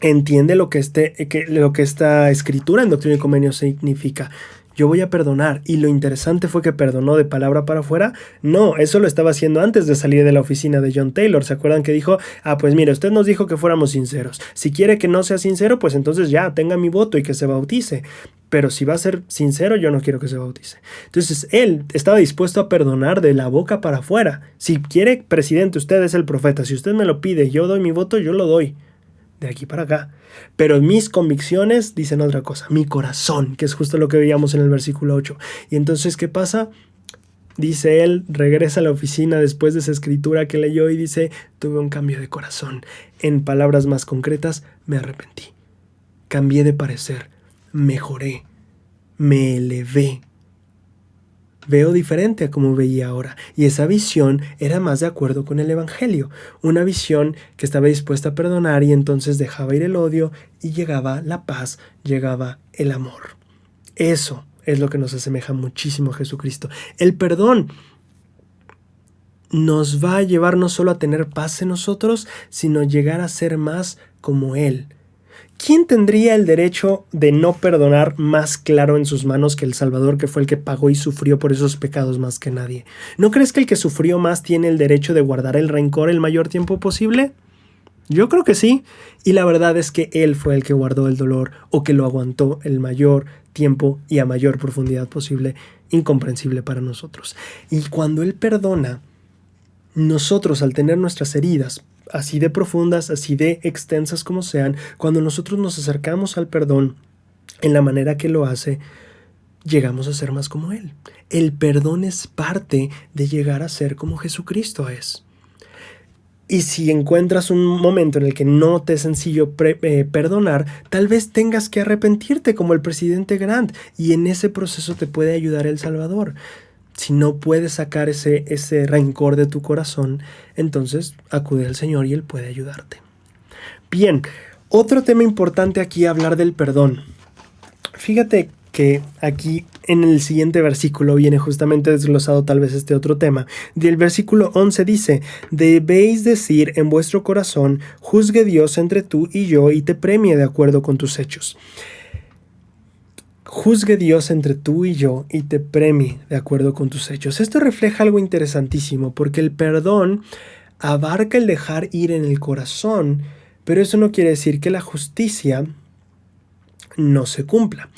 Entiende lo que esta escritura en Doctrina y Convenios significa. Yo voy a perdonar. Y lo interesante fue que perdonó de palabra para afuera. No, eso lo estaba haciendo antes de salir de la oficina de John Taylor. ¿Se acuerdan que dijo? Pues mire, usted nos dijo que fuéramos sinceros. Si quiere que no sea sincero, pues entonces ya, tenga mi voto y que se bautice. Pero si va a ser sincero, yo no quiero que se bautice. Entonces, él estaba dispuesto a perdonar de la boca para afuera. Si quiere, presidente, usted es el profeta. Si usted me lo pide, yo doy mi voto, yo lo doy. De aquí para acá. Pero mis convicciones dicen otra cosa. Mi corazón, que es justo lo que veíamos en el versículo 8. Y entonces, ¿qué pasa? Dice él, regresa a la oficina después de esa escritura que leyó y dice, tuve un cambio de corazón. En palabras más concretas, me arrepentí. Cambié de parecer. Mejoré. Me elevé. Veo diferente a como veía ahora, y esa visión era más de acuerdo con el Evangelio, una visión que estaba dispuesta a perdonar y entonces dejaba ir el odio y llegaba la paz, llegaba el amor. Eso es lo que nos asemeja muchísimo a Jesucristo. El perdón nos va a llevar no solo a tener paz en nosotros, sino llegar a ser más como Él. ¿Quién tendría el derecho de no perdonar más claro en sus manos que el Salvador, que fue el que pagó y sufrió por esos pecados más que nadie? ¿No crees que el que sufrió más tiene el derecho de guardar el rencor el mayor tiempo posible? Yo creo que sí, y la verdad es que Él fue el que guardó el dolor o que lo aguantó el mayor tiempo y a mayor profundidad posible, incomprensible para nosotros. Y cuando Él perdona, nosotros al tener nuestras heridas, así de profundas, así de extensas como sean, cuando nosotros nos acercamos al perdón en la manera que lo hace, llegamos a ser más como Él. El perdón es parte de llegar a ser como Jesucristo es. Y si encuentras un momento en el que no te es sencillo perdonar, tal vez tengas que arrepentirte como el presidente Grant, y en ese proceso te puede ayudar el Salvador. Si no puedes sacar ese rencor de tu corazón, entonces acude al Señor y Él puede ayudarte. Bien, otro tema importante aquí, hablar del perdón. Fíjate que aquí en el siguiente versículo viene justamente desglosado tal vez este otro tema. Del versículo 11 dice, debéis decir en vuestro corazón, juzgue Dios entre tú y yo y te premie de acuerdo con tus hechos. Juzgue Dios entre tú y yo y te premie de acuerdo con tus hechos. Esto refleja algo interesantísimo, porque el perdón abarca el dejar ir en el corazón, pero eso no quiere decir que la justicia no se cumpla.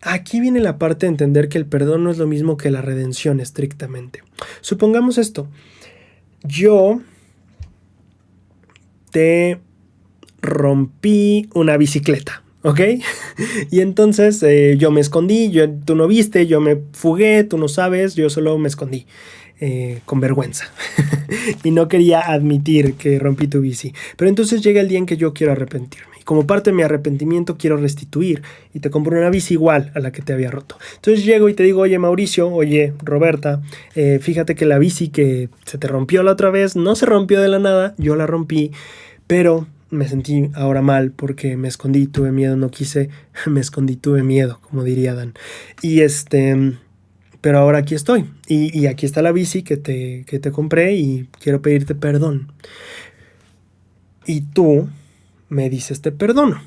Aquí viene la parte de entender que el perdón no es lo mismo que la redención estrictamente. Supongamos esto. Yo te rompí una bicicleta. ¿ok? Y entonces yo me escondí, tú no viste, yo me fugué, tú no sabes, yo solo me escondí. Con vergüenza y no quería admitir que rompí tu bici, pero entonces llega el día en que yo quiero arrepentirme y como parte de mi arrepentimiento quiero restituir y te compro una bici igual a la que te había roto. Entonces llego y te digo, oye Mauricio, oye Roberta, fíjate que la bici que se te rompió la otra vez no se rompió de la nada, yo la rompí, pero me sentí ahora mal porque me escondí, tuve miedo, no quise, me escondí, tuve miedo, como diría Dan. Y pero ahora aquí estoy. Y aquí está la bici que te compré y quiero pedirte perdón. Y tú me dices te perdono.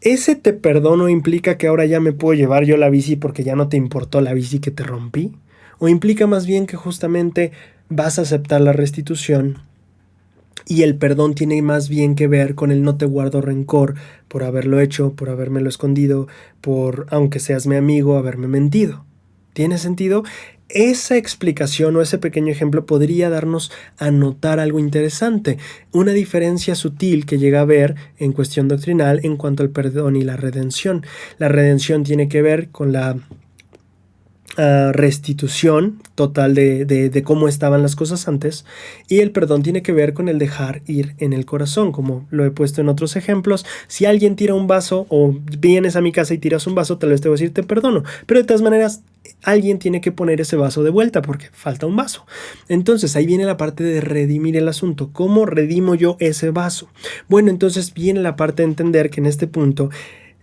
¿Ese te perdono implica que ahora ya me puedo llevar yo la bici porque ya no te importó la bici que te rompí? ¿O implica más bien que justamente vas a aceptar la restitución y el perdón tiene más bien que ver con el no te guardo rencor por haberlo hecho, por habérmelo escondido, por, aunque seas mi amigo, haberme mentido? ¿Tiene sentido? Esa explicación o ese pequeño ejemplo podría darnos a notar algo interesante, una diferencia sutil que llega a ver en cuestión doctrinal en cuanto al perdón y la redención. La redención tiene que ver con la restitución total de cómo estaban las cosas antes, y el perdón tiene que ver con el dejar ir en el corazón, como lo he puesto en otros ejemplos. Si alguien tira un vaso o vienes a mi casa y tiras un vaso, tal vez te voy a decir te perdono, pero de todas maneras alguien tiene que poner ese vaso de vuelta porque falta un vaso. Entonces ahí viene la parte de redimir el asunto. ¿Cómo redimo yo ese vaso? Bueno, entonces viene la parte de entender que en este punto,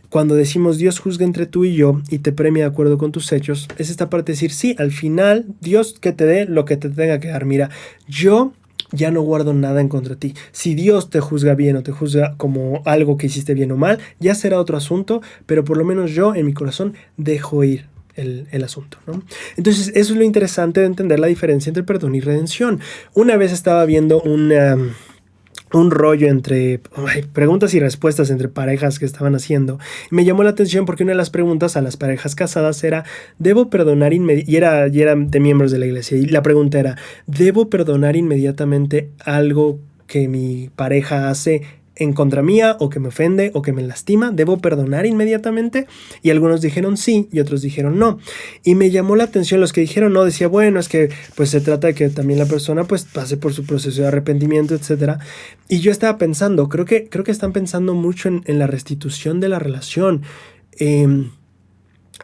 cuando decimos Dios juzga entre tú y yo y te premia de acuerdo con tus hechos, es esta parte de decir, sí, al final Dios que te dé lo que te tenga que dar. Mira, yo ya no guardo nada en contra de ti. Si Dios te juzga bien o te juzga como algo que hiciste bien o mal, ya será otro asunto, pero por lo menos yo en mi corazón dejo ir el asunto, ¿no? Entonces eso es lo interesante de entender la diferencia entre perdón y redención. Una vez estaba viendo un rollo entre preguntas y respuestas entre parejas que estaban haciendo. Me llamó la atención porque una de las preguntas a las parejas casadas era, ¿debo perdonar inmediatamente? Y era de miembros de la iglesia. Y la pregunta era, ¿debo perdonar inmediatamente algo que mi pareja hace en contra mía o que me ofende o que me lastima? ¿Debo perdonar inmediatamente? Y algunos dijeron sí y otros dijeron no. Y me llamó la atención los que dijeron no. Decía, bueno, es que pues se trata de que también la persona pues pase por su proceso de arrepentimiento, etcétera. Y yo estaba pensando, creo que están pensando mucho en la restitución de la relación. En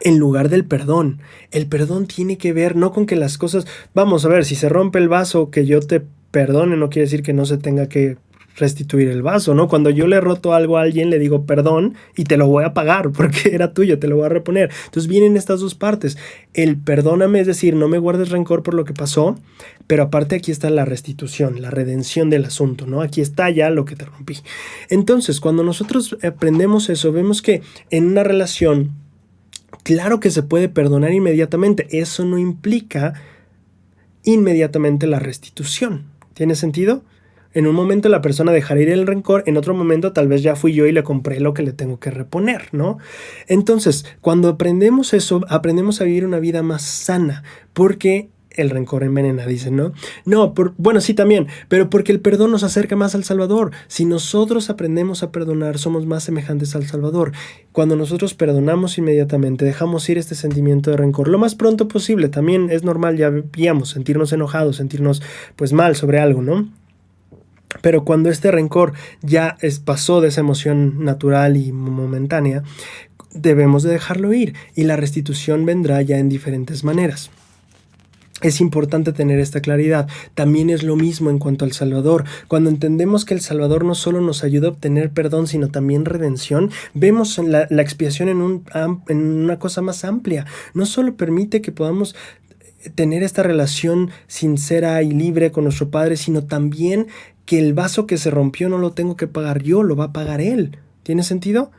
lugar del perdón. El perdón tiene que ver no con que las cosas, vamos a ver, si se rompe el vaso, que yo te perdone no quiere decir que no se tenga que restituir el vaso, ¿no? Cuando yo le he roto algo a alguien, le digo perdón y te lo voy a pagar porque era tuyo, te lo voy a reponer. Entonces vienen estas dos partes. El perdóname, es decir, no me guardes rencor por lo que pasó, pero aparte aquí está la restitución, la redención del asunto, ¿no? Aquí está ya lo que te rompí. Entonces, cuando nosotros aprendemos eso, vemos que en una relación, claro que se puede perdonar inmediatamente. Eso no implica inmediatamente la restitución. ¿Tiene sentido? En un momento la persona dejará ir el rencor, en otro momento tal vez ya fui yo y le compré lo que le tengo que reponer, ¿no? Entonces, cuando aprendemos eso, aprendemos a vivir una vida más sana, porque el rencor envenena, dicen, ¿no? No, bueno, sí también, pero porque el perdón nos acerca más al Salvador. Si nosotros aprendemos a perdonar, somos más semejantes al Salvador. Cuando nosotros perdonamos inmediatamente, dejamos ir este sentimiento de rencor lo más pronto posible. También es normal, ya veíamos, sentirnos enojados, sentirnos pues mal sobre algo, ¿no? Pero cuando este rencor ya pasó de esa emoción natural y momentánea, debemos de dejarlo ir y la restitución vendrá ya en diferentes maneras. Es importante tener esta claridad. También es lo mismo en cuanto al Salvador. Cuando entendemos que el Salvador no solo nos ayuda a obtener perdón, sino también redención, vemos la expiación en una cosa más amplia. No solo permite que podamos tener esta relación sincera y libre con nuestro Padre, sino también que el vaso que se rompió no lo tengo que pagar yo, lo va a pagar Él. ¿Tiene sentido?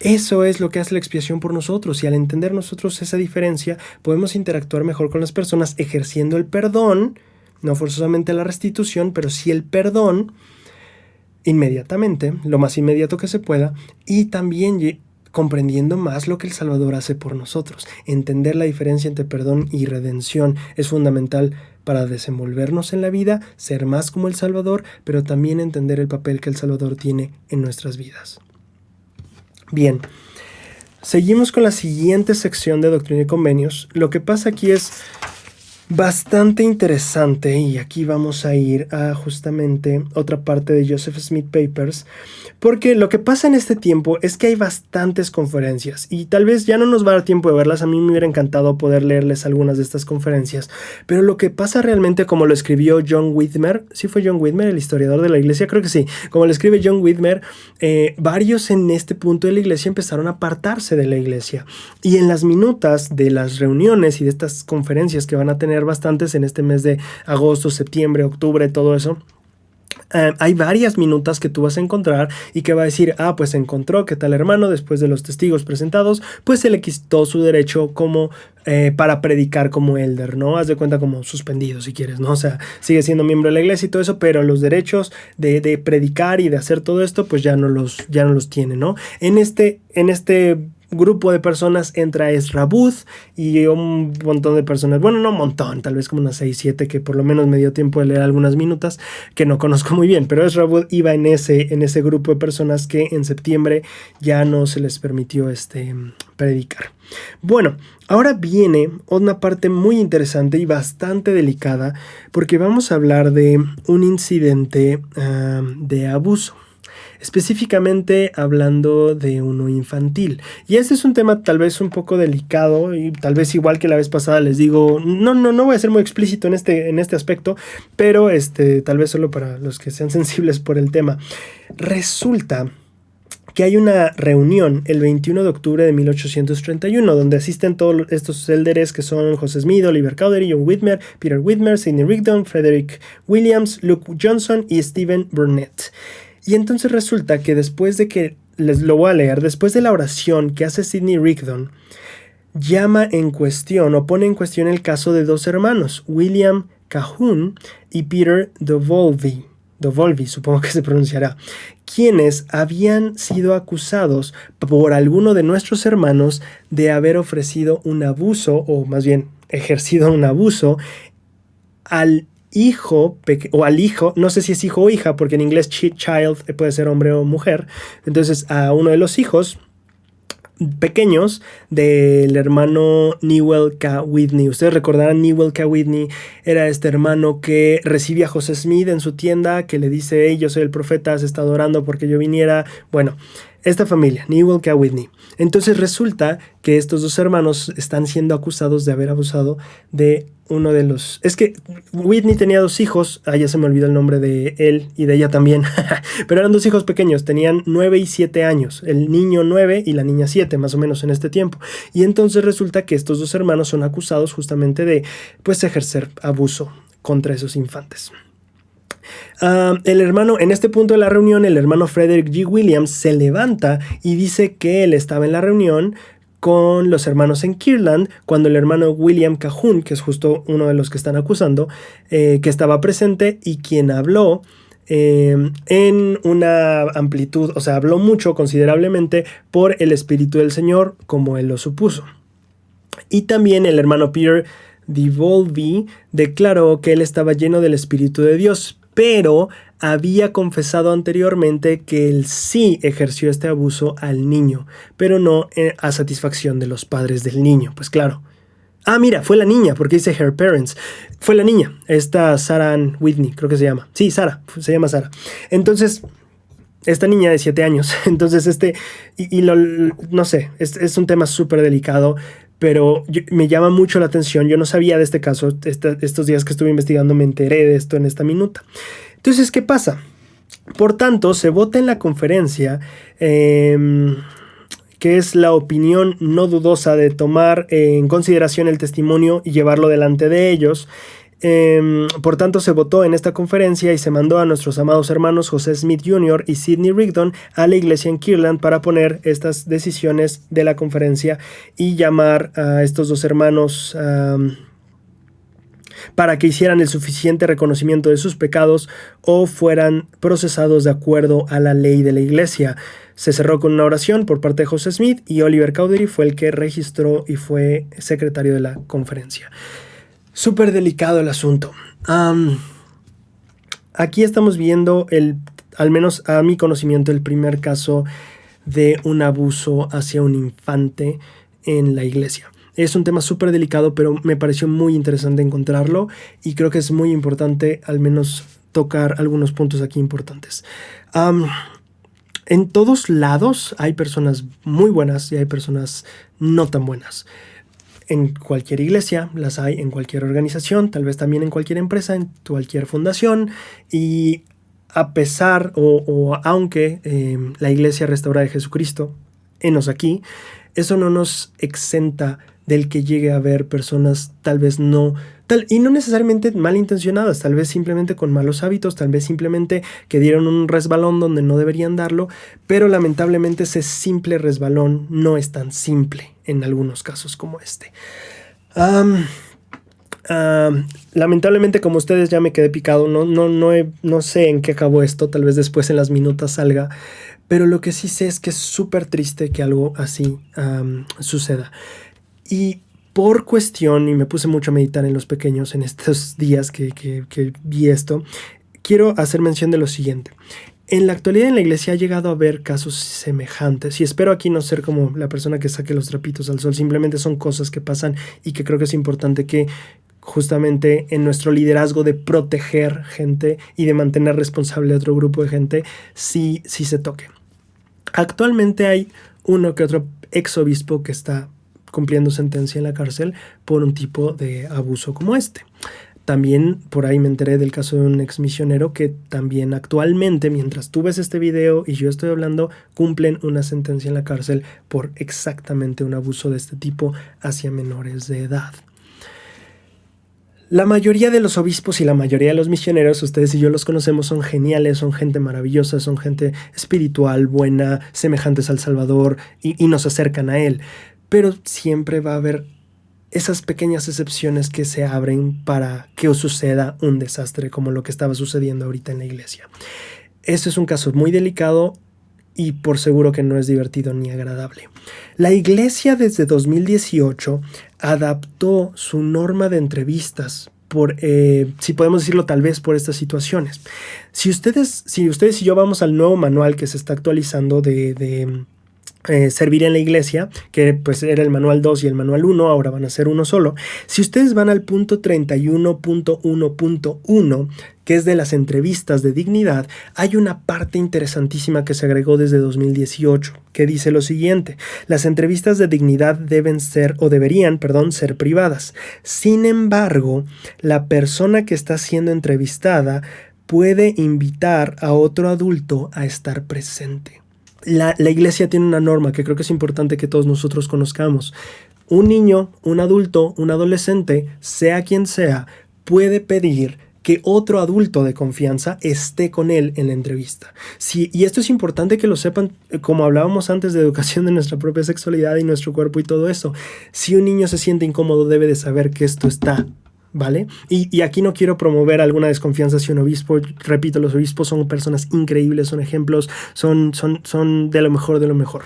Eso es lo que hace la expiación por nosotros, y al entender nosotros esa diferencia, podemos interactuar mejor con las personas ejerciendo el perdón, no forzosamente la restitución, pero sí el perdón inmediatamente, lo más inmediato que se pueda, y también comprendiendo más lo que el Salvador hace por nosotros. Entender la diferencia entre perdón y redención es fundamental para desenvolvernos en la vida, ser más como el Salvador, pero también entender el papel que el Salvador tiene en nuestras vidas. Bien, seguimos con la siguiente sección de Doctrina y Convenios. Lo que pasa aquí es bastante interesante y aquí vamos a ir a justamente otra parte de Joseph Smith Papers, porque lo que pasa en este tiempo es que hay bastantes conferencias y tal vez ya no nos va a dar tiempo de verlas. A mí me hubiera encantado poder leerles algunas de estas conferencias, pero lo que pasa realmente, como lo escribió John Whitmer, ¿sí fue John Whitmer el historiador de la iglesia? Creo que sí. Como lo escribe John Whitmer, varios en este punto de la iglesia empezaron a apartarse de la iglesia, y en las minutas de las reuniones y de estas conferencias que van a tener bastantes en este mes de agosto, septiembre, octubre, todo eso, hay varias minutas que tú vas a encontrar y que va a decir, pues encontró que tal hermano, después de los testigos presentados, pues se le quitó su derecho como para predicar como elder, ¿no? Haz de cuenta como suspendido si quieres, ¿no? O sea, sigue siendo miembro de la iglesia y todo eso, pero los derechos de predicar y de hacer todo esto, pues ya no los tiene, ¿no? En este grupo de personas entra Ezra Booth y un montón de personas, bueno, no un montón, tal vez como unas 6, 7, que por lo menos me dio tiempo de leer algunas minutas, que no conozco muy bien, pero Ezra Booth iba en ese grupo de personas que en septiembre ya no se les permitió predicar. Bueno, ahora viene una parte muy interesante y bastante delicada, porque vamos a hablar de un incidente de abuso. Específicamente hablando de uno infantil. Y este es un tema tal vez un poco delicado y tal vez igual que la vez pasada les digo, no voy a ser muy explícito en este aspecto, pero tal vez solo para los que sean sensibles por el tema. Resulta que hay una reunión el 21 de octubre de 1831 donde asisten todos estos élderes que son José Smith, Oliver Cowdery, John Whitmer, Peter Whitmer, Sidney Rigdon, Frederick Williams, Luke Johnson y Stephen Burnett. Y entonces resulta que después de que, les lo voy a leer, después de la oración que hace Sidney Rigdon, llama en cuestión o pone en cuestión el caso de dos hermanos, William Cahun y Peter Dovolvi, supongo que se pronunciará, quienes habían sido acusados por alguno de nuestros hermanos de haber ofrecido un abuso, o más bien ejercido un abuso, al hijo, no sé si es hijo o hija, porque en inglés child puede ser hombre o mujer, entonces a uno de los hijos pequeños del hermano Newell K. Whitney. Ustedes recordarán, Newell K. Whitney era este hermano que recibe a José Smith en su tienda, que le dice, hey, yo soy el profeta, has estado orando porque yo viniera. Bueno, esta familia, Newell K. Whitney. Entonces resulta que estos dos hermanos están siendo acusados de haber abusado de uno de los... Es que Whitney tenía dos hijos, ya se me olvidó el nombre de él y de ella también, pero eran dos hijos pequeños, tenían 9 y 7 años, el niño 9 y la niña 7, más o menos en este tiempo. Y entonces resulta que estos dos hermanos son acusados justamente de, pues, ejercer abuso contra esos infantes. El hermano, en este punto de la reunión, el hermano Frederick G. Williams se levanta y dice que él estaba en la reunión con los hermanos en Kirtland, cuando el hermano William Cahun, que es justo uno de los que están acusando, que estaba presente y quien habló en una amplitud, o sea, habló mucho, considerablemente, por el Espíritu del Señor, como él lo supuso. Y también el hermano Peter Devolvi declaró que él estaba lleno del Espíritu de Dios, pero había confesado anteriormente que él sí ejerció este abuso al niño, pero no a satisfacción de los padres del niño. Pues claro. Mira, fue la niña, porque dice her parents. Fue la niña, esta Sarah Ann Whitney, creo que se llama. Sí, Sarah, se llama Sarah. Entonces, esta niña de 7 años. Entonces, no sé, es un tema súper delicado, pero me llama mucho la atención. Yo no sabía de este caso. Estos días que estuve investigando me enteré de esto en esta minuta. Entonces, ¿qué pasa? Por tanto, se vota en la conferencia, que es la opinión no dudosa de tomar en consideración el testimonio y llevarlo delante de ellos. Por tanto, se votó en esta conferencia y se mandó a nuestros amados hermanos José Smith Jr. y Sidney Rigdon a la iglesia en Kirtland para poner estas decisiones de la conferencia y llamar a estos dos hermanos para que hicieran el suficiente reconocimiento de sus pecados o fueran procesados de acuerdo a la ley de la iglesia. Se cerró con una oración por parte de José Smith y Oliver Cowdery fue el que registró y fue secretario de la conferencia. Súper delicado el asunto. Aquí estamos viendo al menos a mi conocimiento, el primer caso de un abuso hacia un infante en la iglesia. Es un tema súper delicado, pero me pareció muy interesante encontrarlo y creo que es muy importante al menos tocar algunos puntos aquí importantes. En todos lados hay personas muy buenas y hay personas no tan buenas. En cualquier iglesia las hay, en cualquier organización, tal vez también en cualquier empresa, en cualquier fundación. Y a pesar o aunque la Iglesia Restaurada de Jesucristo, henos aquí, eso no nos exenta del que llegue a haber personas tal vez y no necesariamente malintencionadas, tal vez simplemente con malos hábitos, tal vez simplemente que dieron un resbalón donde no deberían darlo, pero lamentablemente ese simple resbalón no es tan simple en algunos casos como este. Lamentablemente, como ustedes, ya me quedé picado, no sé en qué acabó esto, tal vez después en las minutas salga, pero lo que sí sé es que es súper triste que algo así suceda. Y por cuestión, y me puse mucho a meditar en los pequeños en estos días que vi esto, quiero hacer mención de lo siguiente. En la actualidad en la iglesia ha llegado a haber casos semejantes, y espero aquí no ser como la persona que saque los trapitos al sol, simplemente son cosas que pasan y que creo que es importante que justamente en nuestro liderazgo de proteger gente y de mantener responsable a otro grupo de gente, sí se toque. Actualmente hay uno que otro exobispo que está cumpliendo sentencia en la cárcel por un tipo de abuso como este. También por ahí me enteré del caso de un ex misionero que también actualmente, mientras tú ves este video y yo estoy hablando, cumplen una sentencia en la cárcel por exactamente un abuso de este tipo hacia menores de edad. La mayoría de los obispos y la mayoría de los misioneros, ustedes y yo los conocemos, son geniales, son gente maravillosa, son gente espiritual, buena, semejantes al Salvador y nos acercan a Él. Pero siempre va a haber esas pequeñas excepciones que se abren para que os suceda un desastre como lo que estaba sucediendo ahorita en la iglesia. Este es un caso muy delicado y por seguro que no es divertido ni agradable. La iglesia desde 2018 adaptó su norma de entrevistas si podemos decirlo tal vez por estas situaciones. Si ustedes y yo vamos al nuevo manual que se está actualizando de servir en la iglesia, que pues era el manual 2 y el manual 1, ahora van a ser uno solo. Si ustedes van al punto 31.1.1, que es de las entrevistas de dignidad, hay una parte interesantísima que se agregó desde 2018, que dice lo siguiente: las entrevistas de dignidad deberían ser privadas. Sin embargo, la persona que está siendo entrevistada puede invitar a otro adulto a estar presente. La iglesia tiene una norma que creo que es importante que todos nosotros conozcamos. Un niño, un adulto, un adolescente, sea quien sea, puede pedir que otro adulto de confianza esté con él en la entrevista. Sí, y esto es importante que lo sepan, como hablábamos antes de educación de nuestra propia sexualidad y nuestro cuerpo y todo eso. Si un niño se siente incómodo, debe de saber que esto está, ¿vale? Y aquí no quiero promover alguna desconfianza hacia un obispo. Repito, los obispos son personas increíbles, son ejemplos, son de lo mejor de lo mejor.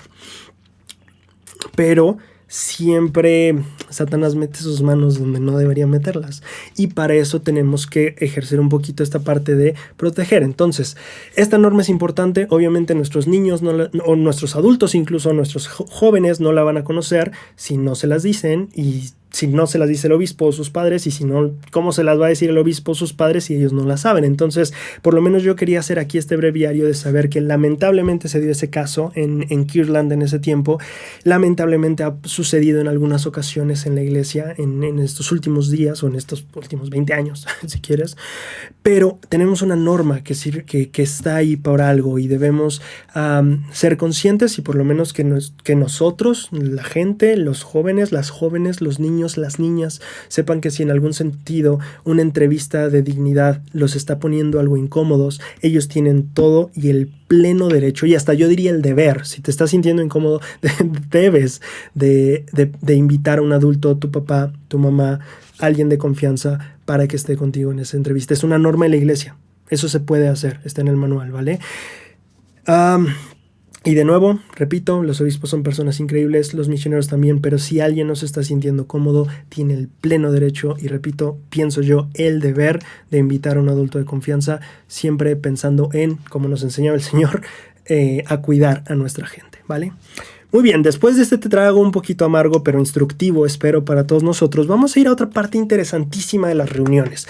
Pero siempre Satanás mete sus manos donde no debería meterlas. Y para eso tenemos que ejercer un poquito esta parte de proteger. Entonces, esta norma es importante. Obviamente nuestros niños o nuestros adultos, incluso nuestros jóvenes, no la van a conocer si no se las dicen, y si no se las dice el obispo o sus padres, y si no, ¿cómo se las va a decir el obispo o sus padres si ellos no las saben? Entonces, por lo menos yo quería hacer aquí este breviario de saber que lamentablemente se dio ese caso en Kirtland en ese tiempo. Lamentablemente ha sucedido en algunas ocasiones en la iglesia en estos últimos días o en estos últimos 20 años, si quieres. Pero tenemos una norma que está ahí por algo y debemos ser conscientes, y por lo menos que nosotros, la gente, los jóvenes, las jóvenes, los niños, las niñas, sepan que si en algún sentido una entrevista de dignidad los está poniendo algo incómodos, ellos tienen todo y el pleno derecho, y hasta yo diría el deber. Si te estás sintiendo incómodo, debes de invitar a un adulto, tu papá, tu mamá, alguien de confianza, para que esté contigo en esa entrevista. Es una norma de la iglesia. Eso se puede hacer, está en el manual, ¿vale? Y de nuevo, repito, los obispos son personas increíbles, los misioneros también, pero si alguien no se está sintiendo cómodo, tiene el pleno derecho, y repito, pienso yo, el deber de invitar a un adulto de confianza, siempre pensando en, como nos enseñaba el Señor, a cuidar a nuestra gente, ¿vale? Muy bien, después de este trago un poquito amargo pero instructivo, espero, para todos nosotros, vamos a ir a otra parte interesantísima de las reuniones.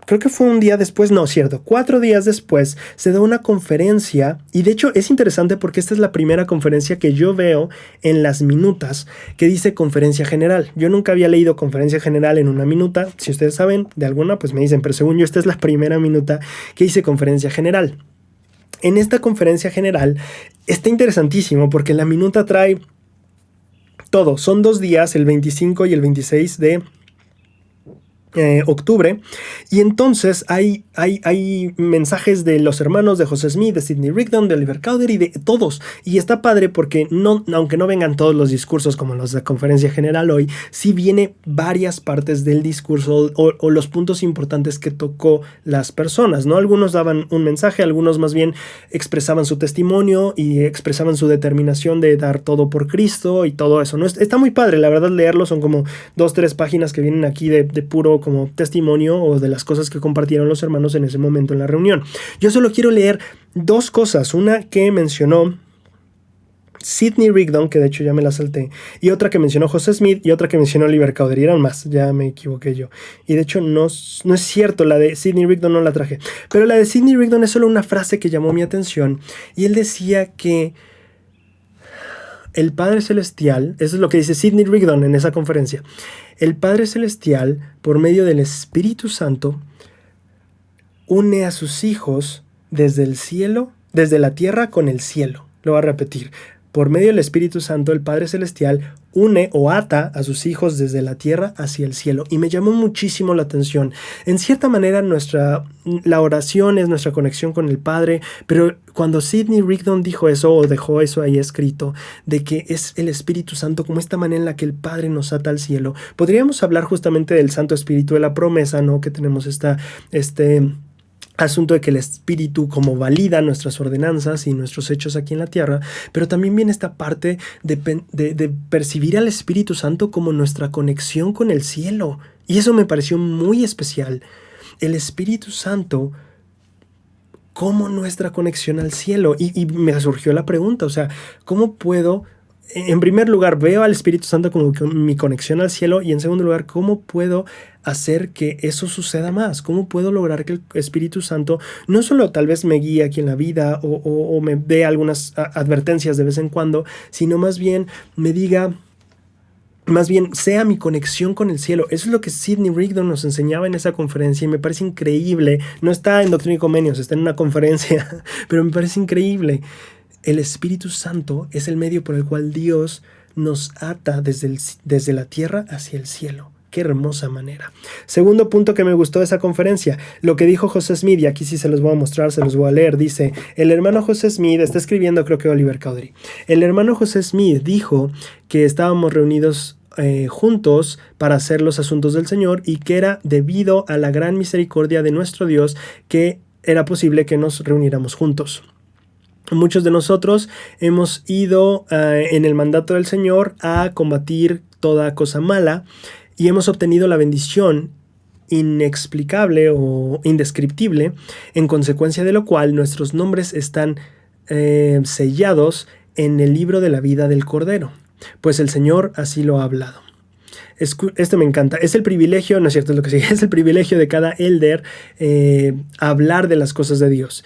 Creo que fue un día después, no, cierto, 4 días después se da una conferencia, y de hecho es interesante porque esta es la primera conferencia que yo veo en las minutas que dice conferencia general. Yo nunca había leído conferencia general en una minuta. Si ustedes saben de alguna, pues me dicen, pero según yo esta es la primera minuta que dice conferencia general. En esta conferencia general está interesantísimo porque la minuta trae todo. Son 2 días, el 25 y el 26 de octubre, y entonces hay mensajes de los hermanos de José Smith, de Sidney Rigdon, de Oliver Cowdery, de todos, y está padre porque aunque no vengan todos los discursos como los de conferencia general hoy, sí viene varias partes del discurso o los puntos importantes que tocó las personas, ¿no? Algunos daban un mensaje, algunos más bien expresaban su testimonio y expresaban su determinación de dar todo por Cristo y todo eso, ¿no? Está muy padre, la verdad, leerlo. Son como 2-3 páginas que vienen aquí de puro como testimonio o de las cosas que compartieron los hermanos en ese momento en la reunión. Yo solo quiero leer 2 cosas, una que mencionó Sidney Rigdon, que de hecho ya me la salté, y otra que mencionó José Smith, y otra que mencionó Oliver Cowdery. Eran más, ya me equivoqué yo. Y de hecho no es cierto, la de Sidney Rigdon no la traje, pero la de Sidney Rigdon es solo una frase que llamó mi atención, y él decía que el Padre Celestial, eso es lo que dice Sidney Rigdon en esa conferencia, el Padre Celestial, por medio del Espíritu Santo, une a sus hijos desde el cielo, desde la tierra con el cielo. Lo voy a repetir. Por medio del Espíritu Santo, el Padre Celestial une o ata a sus hijos desde la tierra hacia el cielo. Y me llamó muchísimo la atención. En cierta manera, la oración es nuestra conexión con el Padre, pero cuando Sidney Rigdon dijo eso, o dejó eso ahí escrito, de que es el Espíritu Santo como esta manera en la que el Padre nos ata al cielo, podríamos hablar justamente del Santo Espíritu de la promesa, ¿no? Que tenemos este asunto de que el Espíritu como valida nuestras ordenanzas y nuestros hechos aquí en la tierra, pero también viene esta parte de percibir al Espíritu Santo como nuestra conexión con el cielo. Y eso me pareció muy especial. El Espíritu Santo como nuestra conexión al cielo. Y me surgió la pregunta, o sea, ¿cómo puedo? En primer lugar, veo al Espíritu Santo como mi conexión al cielo, y en segundo lugar, ¿cómo puedo hacer que eso suceda más? ¿Cómo puedo lograr que el Espíritu Santo no solo tal vez me guíe aquí en la vida o me dé algunas advertencias de vez en cuando, sino más bien me diga, más bien sea mi conexión con el cielo? Eso es lo que Sidney Rigdon nos enseñaba en esa conferencia y me parece increíble. No está en Doctrina y Convenios, está en una conferencia, pero me parece increíble. El Espíritu Santo es el medio por el cual Dios nos ata desde la tierra hacia el cielo. Qué hermosa manera. Segundo punto que me gustó de esa conferencia, lo que dijo José Smith, y aquí sí se los voy a mostrar, se los voy a leer. Dice, el hermano José Smith, está escribiendo creo que Oliver Cowdery. El hermano José Smith dijo que estábamos reunidos juntos para hacer los asuntos del Señor, y que era debido a la gran misericordia de nuestro Dios que era posible que nos reuniéramos juntos. Muchos de nosotros hemos ido en el mandato del Señor a combatir toda cosa mala, y hemos obtenido la bendición inexplicable o indescriptible, en consecuencia de lo cual nuestros nombres están sellados en el libro de la vida del Cordero, pues el Señor así lo ha hablado. Esto me encanta. Es el privilegio, no es cierto, es lo que sigue, es el privilegio de cada elder hablar de las cosas de Dios.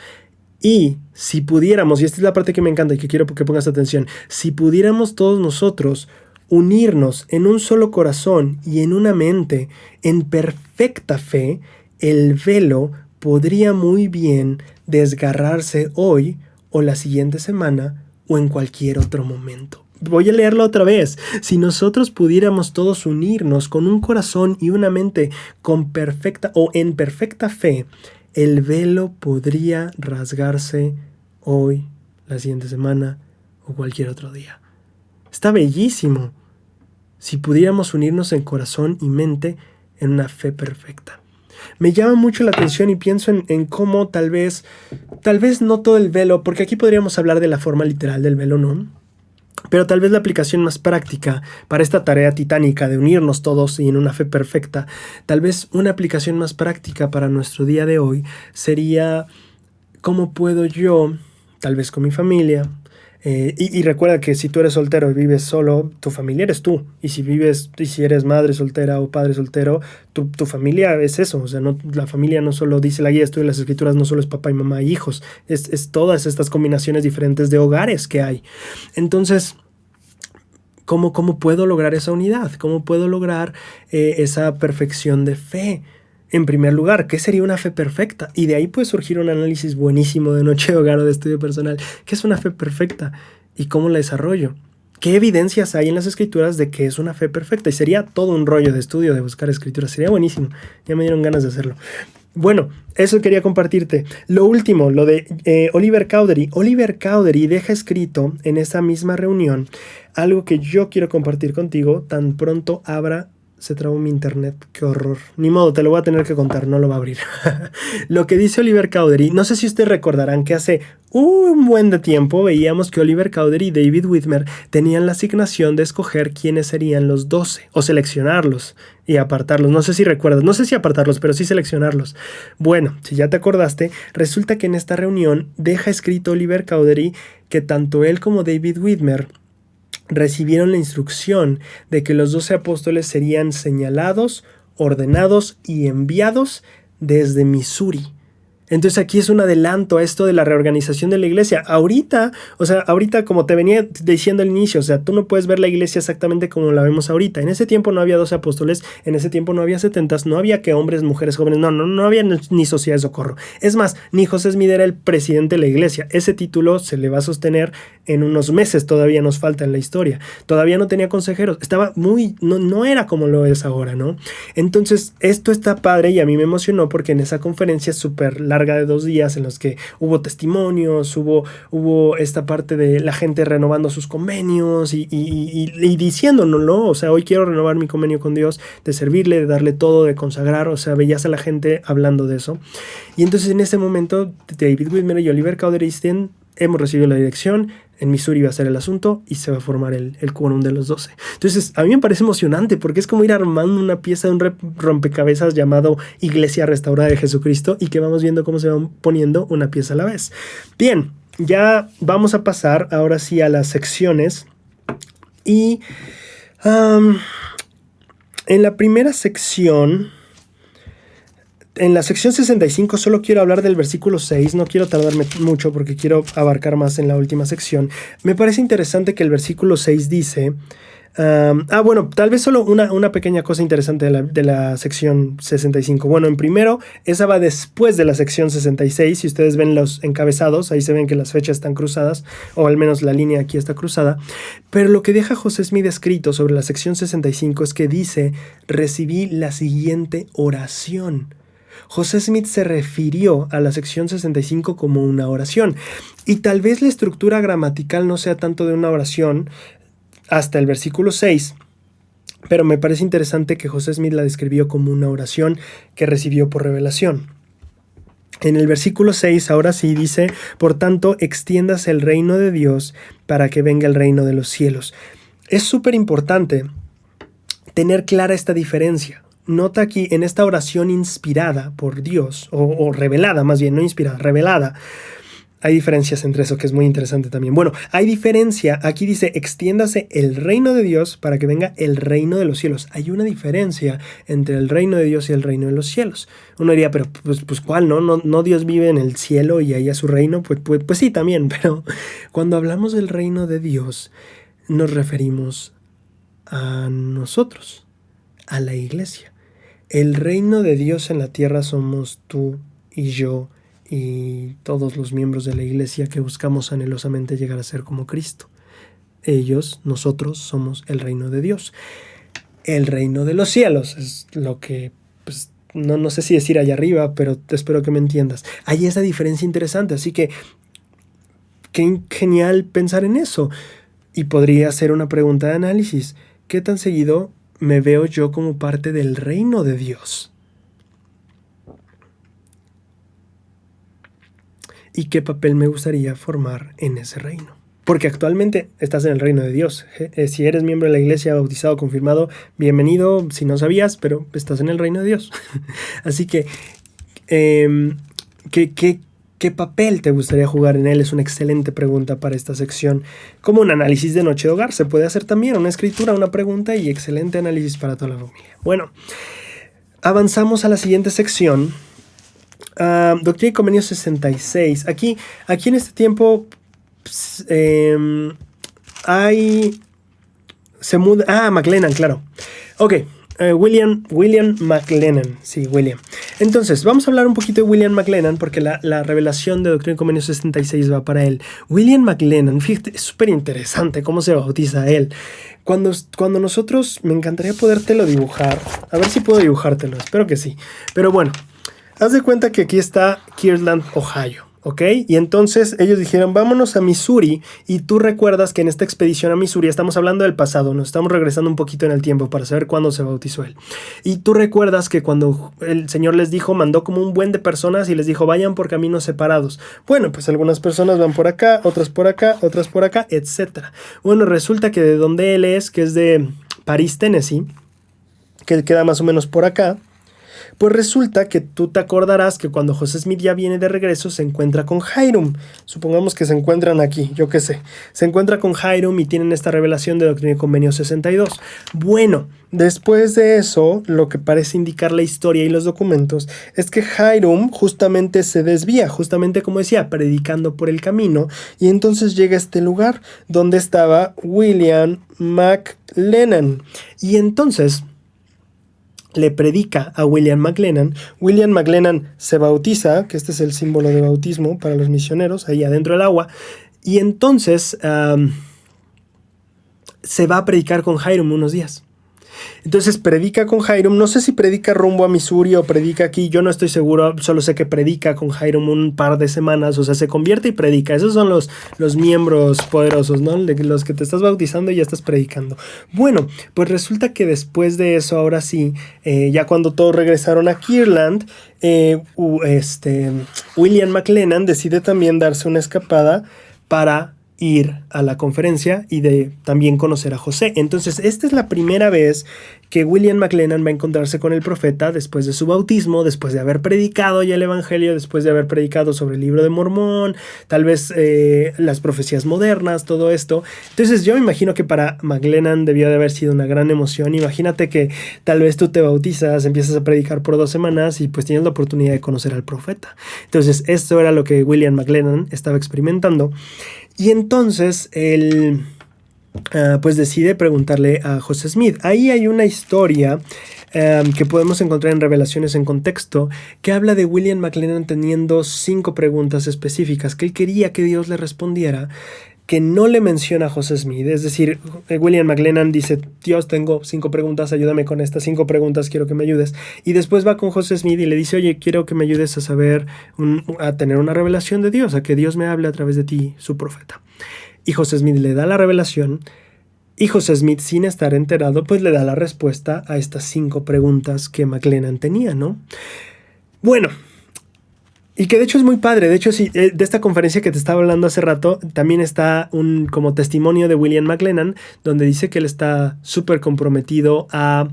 Y si pudiéramos, y esta es la parte que me encanta y que quiero que pongas atención, si pudiéramos todos nosotros unirnos en un solo corazón y en una mente, en perfecta fe, el velo podría muy bien desgarrarse hoy o la siguiente semana o en cualquier otro momento. Voy a leerlo otra vez. Si nosotros pudiéramos todos unirnos con un corazón y una mente con perfecta o en perfecta fe, el velo podría rasgarse hoy, la siguiente semana o cualquier otro día. Está bellísimo. Si pudiéramos unirnos en corazón y mente en una fe perfecta. Me llama mucho la atención y pienso en cómo tal vez no todo el velo, porque aquí podríamos hablar de la forma literal del velo, ¿no? Pero tal vez la aplicación más práctica para esta tarea titánica de unirnos todos y en una fe perfecta, tal vez una aplicación más práctica para nuestro día de hoy sería: ¿cómo puedo yo tal vez con mi familia. Y recuerda que si tú eres soltero y vives solo, tu familia eres tú. Y si eres madre soltera o padre soltero, tu familia es eso. O sea, no, la familia no solo, dice la guía, estudia las escrituras, no solo es papá y mamá y hijos. Es todas estas combinaciones diferentes de hogares que hay. Entonces, ¿cómo puedo lograr esa unidad? ¿Cómo puedo lograr esa perfección de fe? En primer lugar, ¿qué sería una fe perfecta? Y de ahí puede surgir un análisis buenísimo de Noche de Hogar o de Estudio Personal. ¿Qué es una fe perfecta? ¿Y cómo la desarrollo? ¿Qué evidencias hay en las escrituras de que es una fe perfecta? Y sería todo un rollo de estudio, de buscar escrituras. Sería buenísimo. Ya me dieron ganas de hacerlo. Bueno, eso quería compartirte. Lo último, lo de Oliver Cowdery. Oliver Cowdery deja escrito en esa misma reunión algo que yo quiero compartir contigo tan pronto abra. Se trabó mi internet, qué horror. Ni modo, te lo voy a tener que contar, no lo va a abrir. Lo que dice Oliver Cowdery, no sé si ustedes recordarán que hace un buen de tiempo veíamos que Oliver Cowdery y David Whitmer tenían la asignación de escoger quiénes serían los 12 o seleccionarlos y apartarlos. No sé si recuerdas, no sé si apartarlos, pero sí seleccionarlos. Bueno, si ya te acordaste, resulta que en esta reunión deja escrito Oliver Cowdery que tanto él como David Whitmer recibieron la instrucción de que los 12 apóstoles serían señalados, ordenados y enviados desde Missouri. Entonces aquí es un adelanto a esto de la reorganización de la iglesia. Ahorita como te venía diciendo al inicio, o sea, tú no puedes ver la iglesia exactamente como la vemos ahorita. En ese tiempo no había 12 apóstoles, en ese tiempo no había 70, no había que hombres, mujeres, jóvenes, no había ni sociedad de socorro. Es más, ni José Smith era el presidente de la iglesia. Ese título se le va a sostener en unos meses, todavía nos falta en la historia. Todavía no tenía consejeros, estaba no era como lo es ahora, ¿no? Entonces, esto está padre y a mí me emocionó porque en esa conferencia súper larga de 2 días en los que hubo testimonios, hubo esta parte de la gente renovando sus convenios y diciéndonoslo, o sea, hoy quiero renovar mi convenio con Dios, de servirle, de darle todo, de consagrar, o sea, veías a la gente hablando de eso. Y entonces en ese momento David Whitmer y Oliver Cowdery dicen, hemos recibido la dirección, en Missouri va a ser el asunto y se va a formar el quórum de los 12. Entonces, a mí me parece emocionante porque es como ir armando una pieza de un rompecabezas llamado Iglesia Restaurada de Jesucristo y que vamos viendo cómo se van poniendo una pieza a la vez. Bien, ya vamos a pasar ahora sí a las secciones y en la primera sección... En la sección 65 solo quiero hablar del versículo 6, no quiero tardarme mucho porque quiero abarcar más en la última sección. Me parece interesante que el versículo 6 dice... bueno, tal vez solo una pequeña cosa interesante de la sección 65. Bueno, en primero, esa va después de la sección 66. Si ustedes ven los encabezados, ahí se ven que las fechas están cruzadas, o al menos la línea aquí está cruzada. Pero lo que deja José Smith escrito sobre la sección 65 es que dice, recibí la siguiente oración. José Smith se refirió a la sección 65 como una oración. Y tal vez la estructura gramatical no sea tanto de una oración hasta el versículo 6, pero me parece interesante que José Smith la describió como una oración que recibió por revelación. En el versículo 6 ahora sí dice, por tanto, extiéndase el reino de Dios para que venga el reino de los cielos. Es súper importante tener clara esta diferencia. Nota aquí en esta oración inspirada por Dios, o revelada más bien, no inspirada, revelada. Hay diferencias entre eso que es muy interesante también. Bueno, hay diferencia. Aquí dice, extiéndase el reino de Dios para que venga el reino de los cielos. Hay una diferencia entre el reino de Dios y el reino de los cielos. Uno diría, pero pues ¿cuál? ¿No Dios vive en el cielo y ahí a su reino? Pues sí, también. Pero cuando hablamos del reino de Dios, nos referimos a nosotros, a la iglesia. El reino de Dios en la tierra somos tú y yo y todos los miembros de la iglesia que buscamos anhelosamente llegar a ser como Cristo. Nosotros somos el reino de Dios. El reino de los cielos es lo que, pues, no sé si decir allá arriba, pero espero que me entiendas. Hay esa diferencia interesante, así que qué genial pensar en eso. Y podría ser una pregunta de análisis. ¿Qué tan seguido me veo yo como parte del reino de Dios? ¿Y qué papel me gustaría formar en ese reino? Porque actualmente estás en el reino de Dios. Si eres miembro de la iglesia, bautizado, confirmado, bienvenido, si no sabías, pero estás en el reino de Dios. Así que, ¿qué ¿Qué papel te gustaría jugar en él? Es una excelente pregunta para esta sección. Como un análisis de noche de hogar, se puede hacer también una escritura, una pregunta y excelente análisis para toda la familia. Bueno, avanzamos a la siguiente sección. Doctrina y Convenios 66. Aquí en este tiempo se muda. McLennan, claro. Ok. William McLennan. Sí, William. Entonces, vamos a hablar un poquito de William McLennan porque la revelación de Doctrina y Convenios 66 va para él. William McLennan, fíjate, es súper interesante cómo se bautiza él. Cuando nosotros, me encantaría podértelo dibujar. A ver si puedo dibujártelo, espero que sí. Pero bueno, haz de cuenta que aquí está Kirtland, Ohio. ¿Ok? Y entonces ellos dijeron, vámonos a Missouri, y tú recuerdas que en esta expedición a Missouri, estamos hablando del pasado, nos estamos regresando un poquito en el tiempo para saber cuándo se bautizó él. Y tú recuerdas que cuando el Señor les dijo, mandó como un buen de personas y les dijo, vayan por caminos separados. Bueno, pues algunas personas van por acá, otras por acá, etc. Bueno, resulta que de donde él es, que es de Paris, Tennessee, que queda más o menos por acá, pues resulta que tú te acordarás que cuando José Smith ya viene de regreso se encuentra con Hyrum. Supongamos que se encuentran aquí, yo qué sé. Se encuentra con Hyrum y tienen esta revelación de Doctrina y Convenios 62. Bueno, después de eso, lo que parece indicar la historia y los documentos es que Hyrum justamente se desvía, justamente como decía, predicando por el camino, y entonces llega a este lugar donde estaba William McLennan. Y entonces le predica a William McLennan. William McLennan se bautiza, que este es el símbolo de bautismo para los misioneros, ahí adentro del agua, y entonces se va a predicar con Hyrum unos días. Entonces predica con Hyrum, no sé si predica rumbo a Missouri o predica aquí, yo no estoy seguro, solo sé que predica con Hyrum un par de semanas, o sea, se convierte y predica. Esos son los miembros poderosos, ¿no? De los que te estás bautizando y ya estás predicando. Bueno, pues resulta que después de eso, ahora sí, ya cuando todos regresaron a Kirtland, William McLennan decide también darse una escapada para ir a la conferencia y de también conocer a José. Entonces, esta es la primera vez que William McLennan va a encontrarse con el profeta después de su bautismo, después de haber predicado ya el evangelio, después de haber predicado sobre el libro de Mormón, tal vez las profecías modernas, todo esto. Entonces, yo me imagino que para McLennan debió de haber sido una gran emoción. Imagínate que tal vez tú te bautizas, empiezas a predicar por 2 semanas y pues tienes la oportunidad de conocer al profeta. Entonces, esto era lo que William McLennan estaba experimentando. Y entonces él pues decide preguntarle a José Smith. Ahí hay una historia que podemos encontrar en Revelaciones en Contexto, que habla de William McLennan teniendo 5 preguntas específicas que él quería que Dios le respondiera, que no le menciona a José Smith. Es decir, William McLennan dice, Dios, tengo 5 preguntas, ayúdame con estas 5 preguntas, quiero que me ayudes. Y después va con José Smith y le dice, oye, quiero que me ayudes a saber, a tener una revelación de Dios, a que Dios me hable a través de ti, su profeta. Y José Smith le da la revelación, y José Smith, sin estar enterado, pues le da la respuesta a estas 5 preguntas que McLennan tenía, ¿no? Bueno, y que de hecho es muy padre. De hecho, sí, de esta conferencia que te estaba hablando hace rato, también está un como testimonio de William McLennan, donde dice que él está súper comprometido a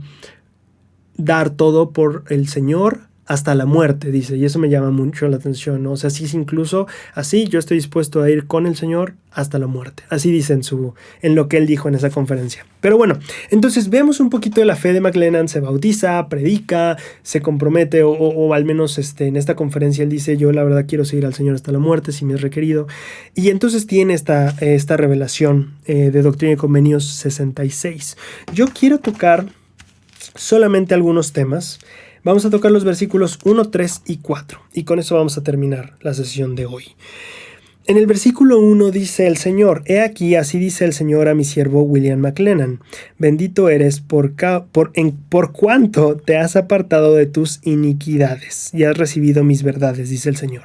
dar todo por el Señor hasta la muerte, dice, y eso me llama mucho la atención, ¿no? O sea, sí es incluso así, yo estoy dispuesto a ir con el Señor hasta la muerte. Así dice en lo que él dijo en esa conferencia. Pero bueno, entonces vemos un poquito de la fe de McLennan. Se bautiza, predica, se compromete, o al menos en esta conferencia él dice, yo la verdad quiero seguir al Señor hasta la muerte si me es requerido. Y entonces tiene esta revelación de Doctrina y Convenios 66. Yo quiero tocar solamente algunos temas. Vamos a tocar los versículos 1, 3 y 4, y con eso vamos a terminar la sesión de hoy. En el versículo 1 dice el Señor, he aquí, así dice el Señor a mi siervo William McLennan, bendito eres por cuanto te has apartado de tus iniquidades y has recibido mis verdades, dice el Señor.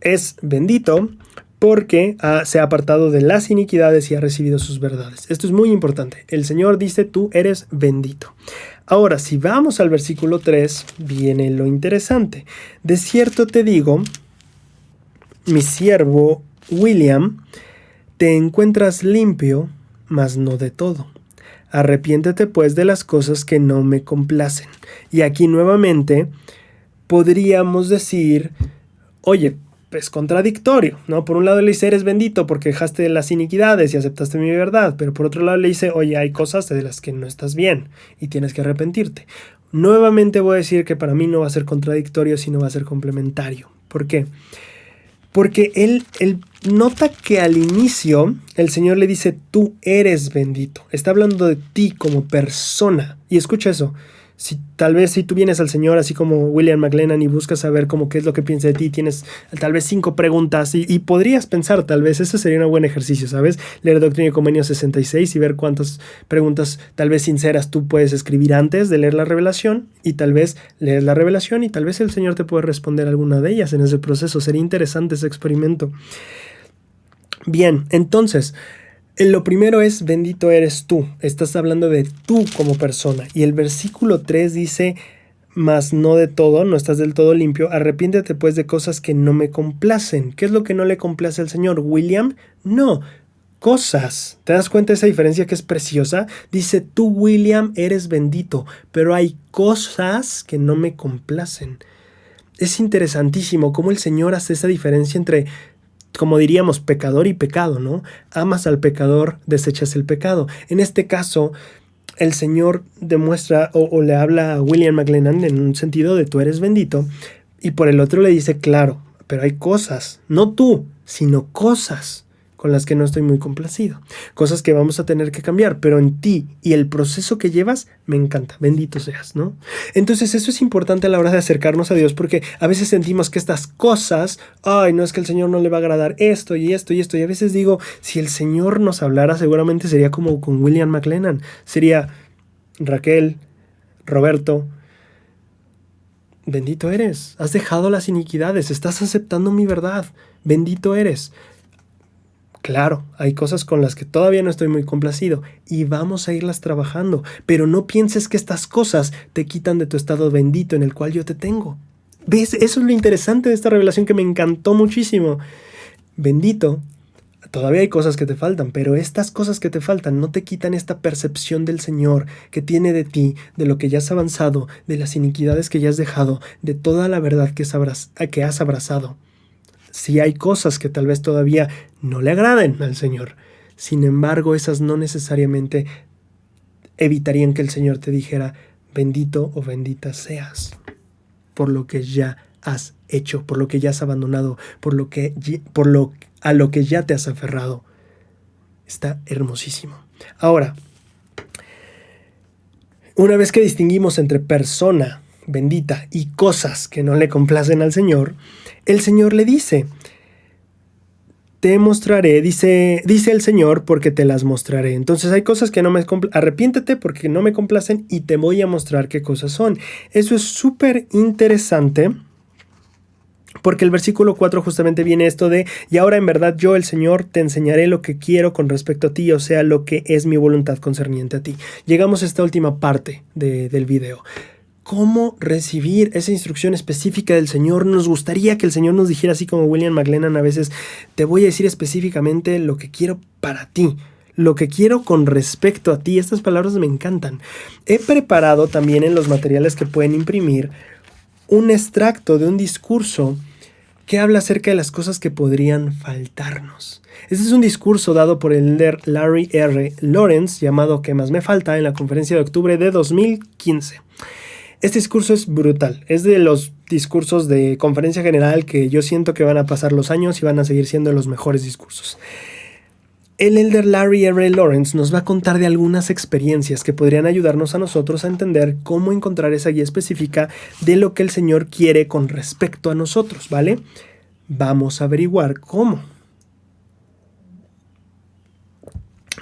Es bendito porque se ha apartado de las iniquidades y ha recibido sus verdades. Esto es muy importante. El Señor dice, tú eres bendito. Ahora, si vamos al versículo 3, viene lo interesante. De cierto te digo, mi siervo William, te encuentras limpio, mas no de todo. Arrepiéntete pues de las cosas que no me complacen. Y aquí nuevamente podríamos decir oye, es contradictorio, ¿no? Por un lado le dice, eres bendito porque dejaste las iniquidades y aceptaste mi verdad, pero por otro lado le dice, oye, hay cosas de las que no estás bien y tienes que arrepentirte. Nuevamente voy a decir que para mí no va a ser contradictorio, sino va a ser complementario. ¿Por qué? Porque él nota que al inicio el Señor le dice, tú eres bendito. Está hablando de ti como persona. Y escucha eso. Tal vez si tú vienes al Señor así como William McLennan y buscas saber cómo qué es lo que piensa de ti, tienes tal vez 5 preguntas y podrías pensar, tal vez ese sería un buen ejercicio, ¿sabes? Leer Doctrina y Convenio 66 y ver cuántas preguntas tal vez sinceras tú puedes escribir antes de leer la revelación, y tal vez lees la revelación y tal vez el Señor te puede responder alguna de ellas en ese proceso. Sería interesante ese experimento. Bien, entonces, lo primero es, bendito eres tú. Estás hablando de tú como persona. Y el versículo 3 dice, mas no de todo, no estás del todo limpio. Arrepiéntete pues de cosas que no me complacen. ¿Qué es lo que no le complace al Señor? ¿William? No, cosas. ¿Te das cuenta de esa diferencia que es preciosa? Dice, tú, William, eres bendito, pero hay cosas que no me complacen. Es interesantísimo cómo el Señor hace esa diferencia entre, como diríamos, pecador y pecado, ¿no? Amas al pecador, desechas el pecado. En este caso, el Señor demuestra o le habla a William McLennan en un sentido de tú eres bendito, y por el otro le dice, claro, pero hay cosas, no tú, sino cosas con las que no estoy muy complacido. Cosas que vamos a tener que cambiar, pero en ti y el proceso que llevas, me encanta. Bendito seas, ¿no? Entonces eso es importante a la hora de acercarnos a Dios, porque a veces sentimos que estas cosas, ay, no, es que el Señor no le va a agradar esto y esto y esto. Y a veces digo, si el Señor nos hablara, seguramente sería como con William McLennan. Sería, Raquel, Roberto, bendito eres. Has dejado las iniquidades, estás aceptando mi verdad. Bendito eres. Claro, hay cosas con las que todavía no estoy muy complacido y vamos a irlas trabajando, pero no pienses que estas cosas te quitan de tu estado bendito en el cual yo te tengo. ¿Ves? Eso es lo interesante de esta revelación que me encantó muchísimo. Bendito, todavía hay cosas que te faltan, pero estas cosas que te faltan no te quitan esta percepción del Señor que tiene de ti, de lo que ya has avanzado, de las iniquidades que ya has dejado, de toda la verdad que has abrazado. Sí hay cosas que tal vez todavía no le agraden al Señor. Sin embargo, esas no necesariamente evitarían que el Señor te dijera, bendito o bendita seas, por lo que ya has hecho, por lo que ya has abandonado, a lo que ya te has aferrado. Está hermosísimo. Ahora, una vez que distinguimos entre persona bendita y cosas que no le complacen al Señor, el Señor le dice, te mostraré, dice el Señor, porque te las mostraré. Entonces hay cosas que no me arrepiéntete porque no me complacen y te voy a mostrar qué cosas son. Eso es súper interesante, porque el versículo 4 justamente viene esto de, y ahora en verdad yo, el Señor, te enseñaré lo que quiero con respecto a ti, o sea, lo que es mi voluntad concerniente a ti. Llegamos a esta última parte del video. ¿Cómo recibir esa instrucción específica del Señor? Nos gustaría que el Señor nos dijera, así como William McLennan a veces, te voy a decir específicamente lo que quiero para ti, lo que quiero con respecto a ti. Estas palabras me encantan. He preparado también en los materiales que pueden imprimir un extracto de un discurso que habla acerca de las cosas que podrían faltarnos. Este es un discurso dado por el elder Larry R. Lawrence, llamado ¿Qué más me falta?, en la conferencia de octubre de 2015. Este discurso es brutal, es de los discursos de conferencia general que yo siento que van a pasar los años y van a seguir siendo los mejores discursos. El elder Larry R. Lawrence nos va a contar de algunas experiencias que podrían ayudarnos a nosotros a entender cómo encontrar esa guía específica de lo que el Señor quiere con respecto a nosotros, ¿vale? Vamos a averiguar cómo.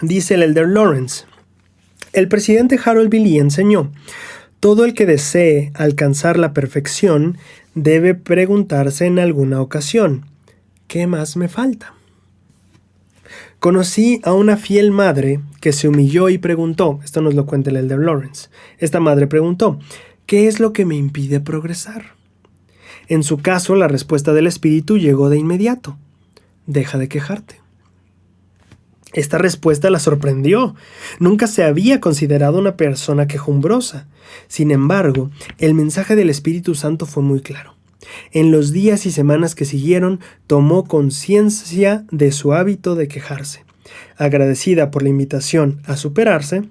Dice el elder Lawrence, el presidente Harold B. Lee enseñó, todo el que desee alcanzar la perfección debe preguntarse en alguna ocasión, ¿qué más me falta? Conocí a una fiel madre que se humilló y preguntó, esto nos lo cuenta el elder Lawrence, esta madre preguntó, ¿qué es lo que me impide progresar? En su caso, la respuesta del Espíritu llegó de inmediato, deja de quejarte. Esta respuesta la sorprendió. Nunca se había considerado una persona quejumbrosa. Sin embargo, el mensaje del Espíritu Santo fue muy claro. En los días y semanas que siguieron, tomó conciencia de su hábito de quejarse. Agradecida por la invitación a superarse,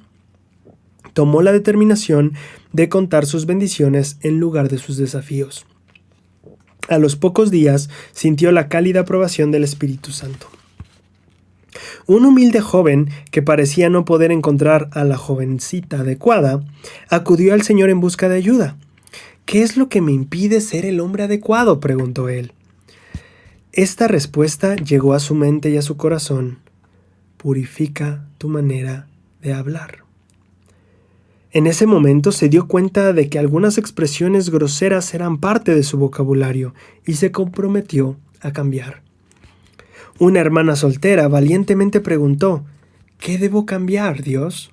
tomó la determinación de contar sus bendiciones en lugar de sus desafíos. A los pocos días sintió la cálida aprobación del Espíritu Santo. Un humilde joven que parecía no poder encontrar a la jovencita adecuada, acudió al Señor en busca de ayuda. ¿Qué es lo que me impide ser el hombre adecuado?, preguntó él. Esta respuesta llegó a su mente y a su corazón. Purifica tu manera de hablar. En ese momento se dio cuenta de que algunas expresiones groseras eran parte de su vocabulario y se comprometió a cambiar. Una hermana soltera valientemente preguntó: ¿qué debo cambiar, Dios?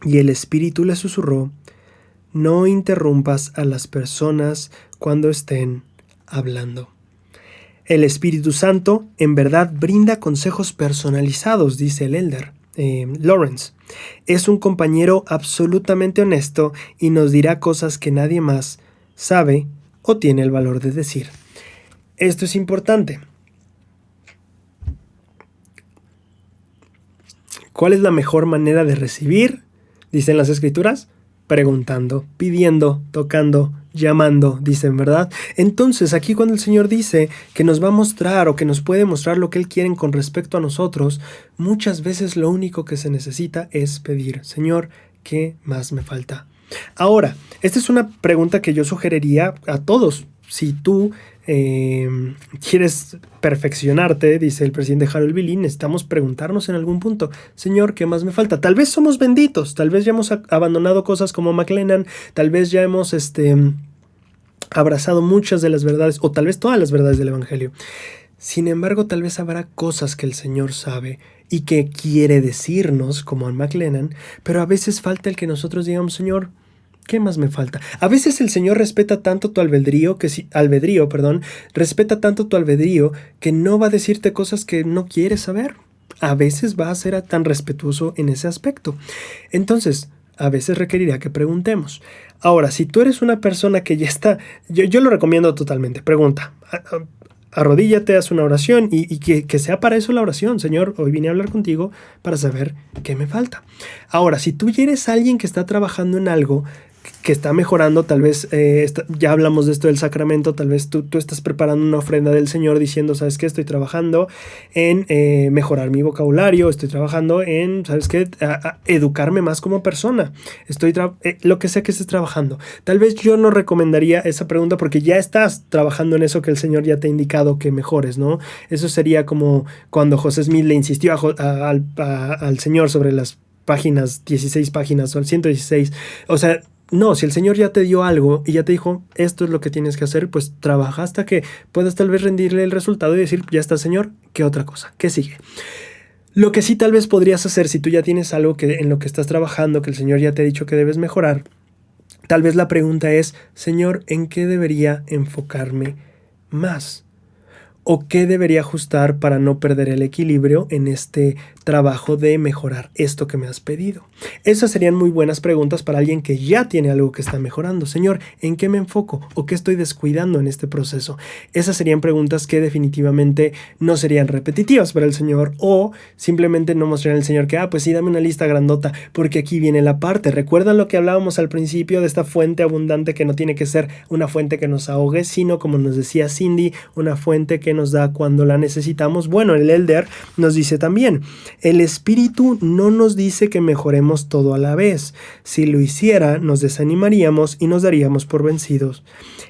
Y el Espíritu le susurró: no interrumpas a las personas cuando estén hablando. El Espíritu Santo en verdad brinda consejos personalizados, dice el elder Lawrence. Es un compañero absolutamente honesto y nos dirá cosas que nadie más sabe o tiene el valor de decir. Esto es importante. ¿Cuál es la mejor manera de recibir? Dicen las Escrituras. Preguntando, pidiendo, tocando, llamando, dicen, ¿verdad? Entonces, aquí cuando el Señor dice que nos va a mostrar o que nos puede mostrar lo que Él quiere con respecto a nosotros, muchas veces lo único que se necesita es pedir: Señor, ¿qué más me falta? Ahora, esta es una pregunta que yo sugeriría a todos. Si tú quieres perfeccionarte, dice el presidente Harold Billy, necesitamos preguntarnos en algún punto: Señor, ¿qué más me falta? Tal vez somos benditos, tal vez ya hemos abandonado cosas como McLennan, tal vez ya hemos abrazado muchas de las verdades, o tal vez todas las verdades del Evangelio. Sin embargo, tal vez habrá cosas que el Señor sabe y que quiere decirnos, como en McLennan, pero a veces falta el que nosotros digamos: Señor, ¿qué más me falta? A veces el Señor respeta tanto tu albedrío respeta tanto tu albedrío que no va a decirte cosas que no quieres saber. A veces va a ser tan respetuoso en ese aspecto. Entonces, a veces requerirá que preguntemos. Ahora, si tú eres una persona que ya está, yo lo recomiendo totalmente. Pregunta. Arrodíllate, haz una oración y que sea para eso la oración. Señor, hoy vine a hablar contigo para saber qué me falta. Ahora, si tú ya eres alguien que está trabajando en algo, que está mejorando, tal vez ya hablamos de esto del sacramento, tal vez tú estás preparando una ofrenda del Señor diciendo: ¿sabes qué? Estoy trabajando en mejorar mi vocabulario, estoy trabajando en, ¿sabes qué? Educarme más como persona, lo que sea que estés trabajando. Tal vez yo no recomendaría esa pregunta porque ya estás trabajando en eso que el Señor ya te ha indicado que mejores, ¿no? Eso sería como cuando José Smith le insistió al Señor sobre las páginas, 16 páginas o el 116, o sea, no, si el Señor ya te dio algo y ya te dijo: esto es lo que tienes que hacer, pues trabaja hasta que puedas tal vez rendirle el resultado y decir: ya está, Señor, ¿qué otra cosa? ¿Qué sigue? Lo que sí tal vez podrías hacer, si tú ya tienes algo en lo que estás trabajando, que el Señor ya te ha dicho que debes mejorar, tal vez la pregunta es: Señor, ¿en qué debería enfocarme más? ¿O qué debería ajustar para no perder el equilibrio en este trabajo de mejorar esto que me has pedido? Esas serían muy buenas preguntas para alguien que ya tiene algo que está mejorando. Señor, ¿en qué me enfoco? ¿O qué estoy descuidando en este proceso? Esas serían preguntas que definitivamente no serían repetitivas para el Señor, o simplemente no mostrarían al Señor que, pues sí, dame una lista grandota, porque aquí viene la parte. ¿Recuerdan lo que hablábamos al principio de esta fuente abundante que no tiene que ser una fuente que nos ahogue, sino, como nos decía Cindy, una fuente que nos da cuando la necesitamos? Bueno, el elder nos dice también: el Espíritu no nos dice que mejoremos todo a la vez. Si lo hiciera, nos desanimaríamos y nos daríamos por vencidos.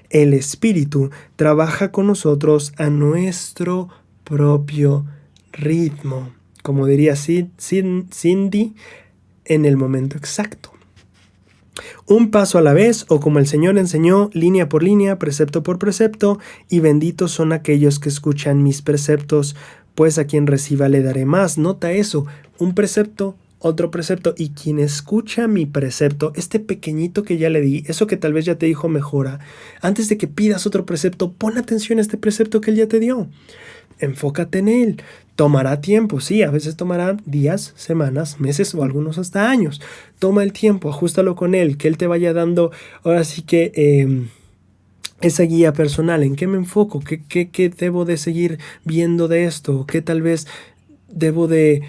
El Espíritu trabaja con nosotros a nuestro propio ritmo, como diría Cindy, en el momento exacto. Un paso a la vez, o como el Señor enseñó, línea por línea, precepto por precepto, y benditos son aquellos que escuchan mis preceptos, pues a quien reciba le daré más. Nota eso: un precepto, otro precepto, y quien escucha mi precepto, este pequeñito que ya le di, eso que tal vez ya te dijo mejora, antes de que pidas otro precepto, pon atención a este precepto que él ya te dio. Enfócate en él. Tomará tiempo, sí, a veces tomará días, semanas, meses o algunos hasta años. Toma el tiempo, ajústalo con él, que él te vaya dando, ahora sí que esa guía personal, en qué me enfoco, qué debo de seguir viendo de esto, qué tal vez debo de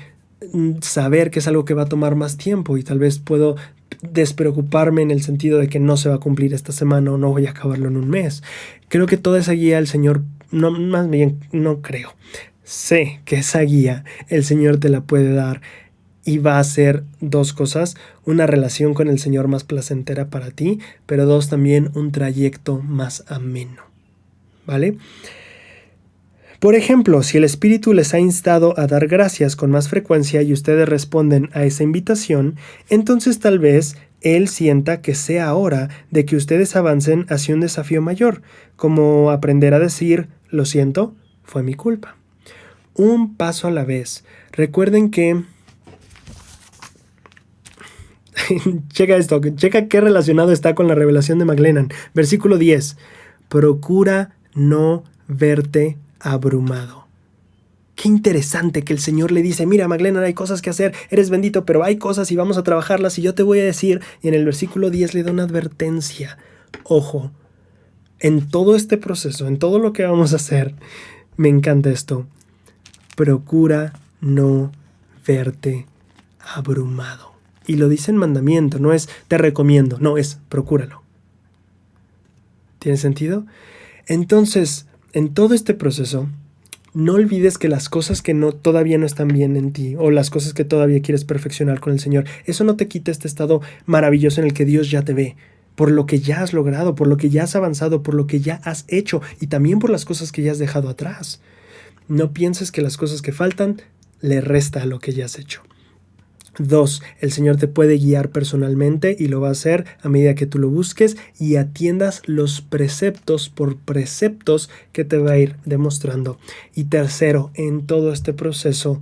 saber que es algo que va a tomar más tiempo y tal vez puedo despreocuparme en el sentido de que no se va a cumplir esta semana o no voy a acabarlo en un mes. Creo que toda esa guía el Señor, no, más bien no creo, sé que esa guía el Señor te la puede dar y va a ser dos cosas: una relación con el Señor más placentera para ti, pero dos, también un trayecto más ameno, ¿vale? Por ejemplo, si el Espíritu les ha instado a dar gracias con más frecuencia y ustedes responden a esa invitación, entonces tal vez Él sienta que sea hora de que ustedes avancen hacia un desafío mayor, como aprender a decir, lo siento, fue mi culpa. Un paso a la vez. Recuerden que... checa esto, checa qué relacionado está con la revelación de McLennan. Versículo 10. Procura no verte abrumado. Qué interesante que el Señor le dice, mira McLennan, hay cosas que hacer, eres bendito, pero hay cosas y vamos a trabajarlas y yo te voy a decir. Y en el versículo 10 le da una advertencia. Ojo, en todo este proceso, en todo lo que vamos a hacer, me encanta esto. Procura no verte abrumado. Y lo dice en mandamiento, no es te recomiendo, no, es procúralo. ¿Tiene sentido? Entonces, en todo este proceso, no olvides que las cosas que todavía no están bien en ti o las cosas que todavía quieres perfeccionar con el Señor, eso no te quita este estado maravilloso en el que Dios ya te ve, por lo que ya has logrado, por lo que ya has avanzado, por lo que ya has hecho y también por las cosas que ya has dejado atrás. No pienses que las cosas que faltan le resta a lo que ya has hecho. 2. El Señor te puede guiar personalmente y lo va a hacer a medida que tú lo busques y atiendas los preceptos por preceptos que te va a ir demostrando. Y 3. En todo este proceso,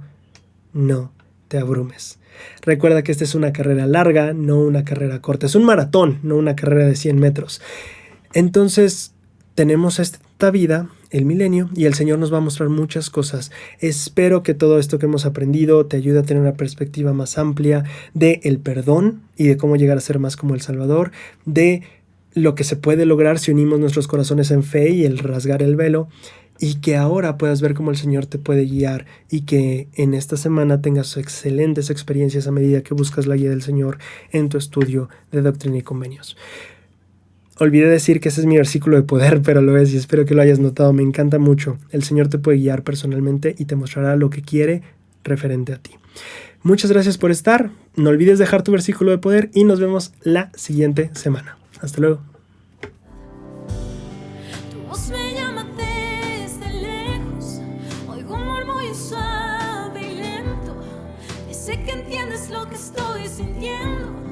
no te abrumes. Recuerda que esta es una carrera larga, no una carrera corta. Es un maratón, no una carrera de 100 metros. Entonces, tenemos esta vida, el milenio, y el Señor nos va a mostrar muchas cosas. Espero que todo esto que hemos aprendido te ayude a tener una perspectiva más amplia de el perdón y de cómo llegar a ser más como el Salvador, de lo que se puede lograr si unimos nuestros corazones en fe y el rasgar el velo, y que ahora puedas ver cómo el Señor te puede guiar y que en esta semana tengas excelentes experiencias a medida que buscas la guía del Señor en tu estudio de Doctrina y Convenios. Olvidé decir que ese es mi versículo de poder, pero lo es y espero que lo hayas notado. Me encanta mucho. El Señor te puede guiar personalmente y te mostrará lo que quiere referente a ti. Muchas gracias por estar. No olvides dejar tu versículo de poder y nos vemos la siguiente semana. Hasta luego. Tu voz me llama desde lejos. Oigo un murmullo suave y lento. Y sé que entiendes lo que estoy sintiendo.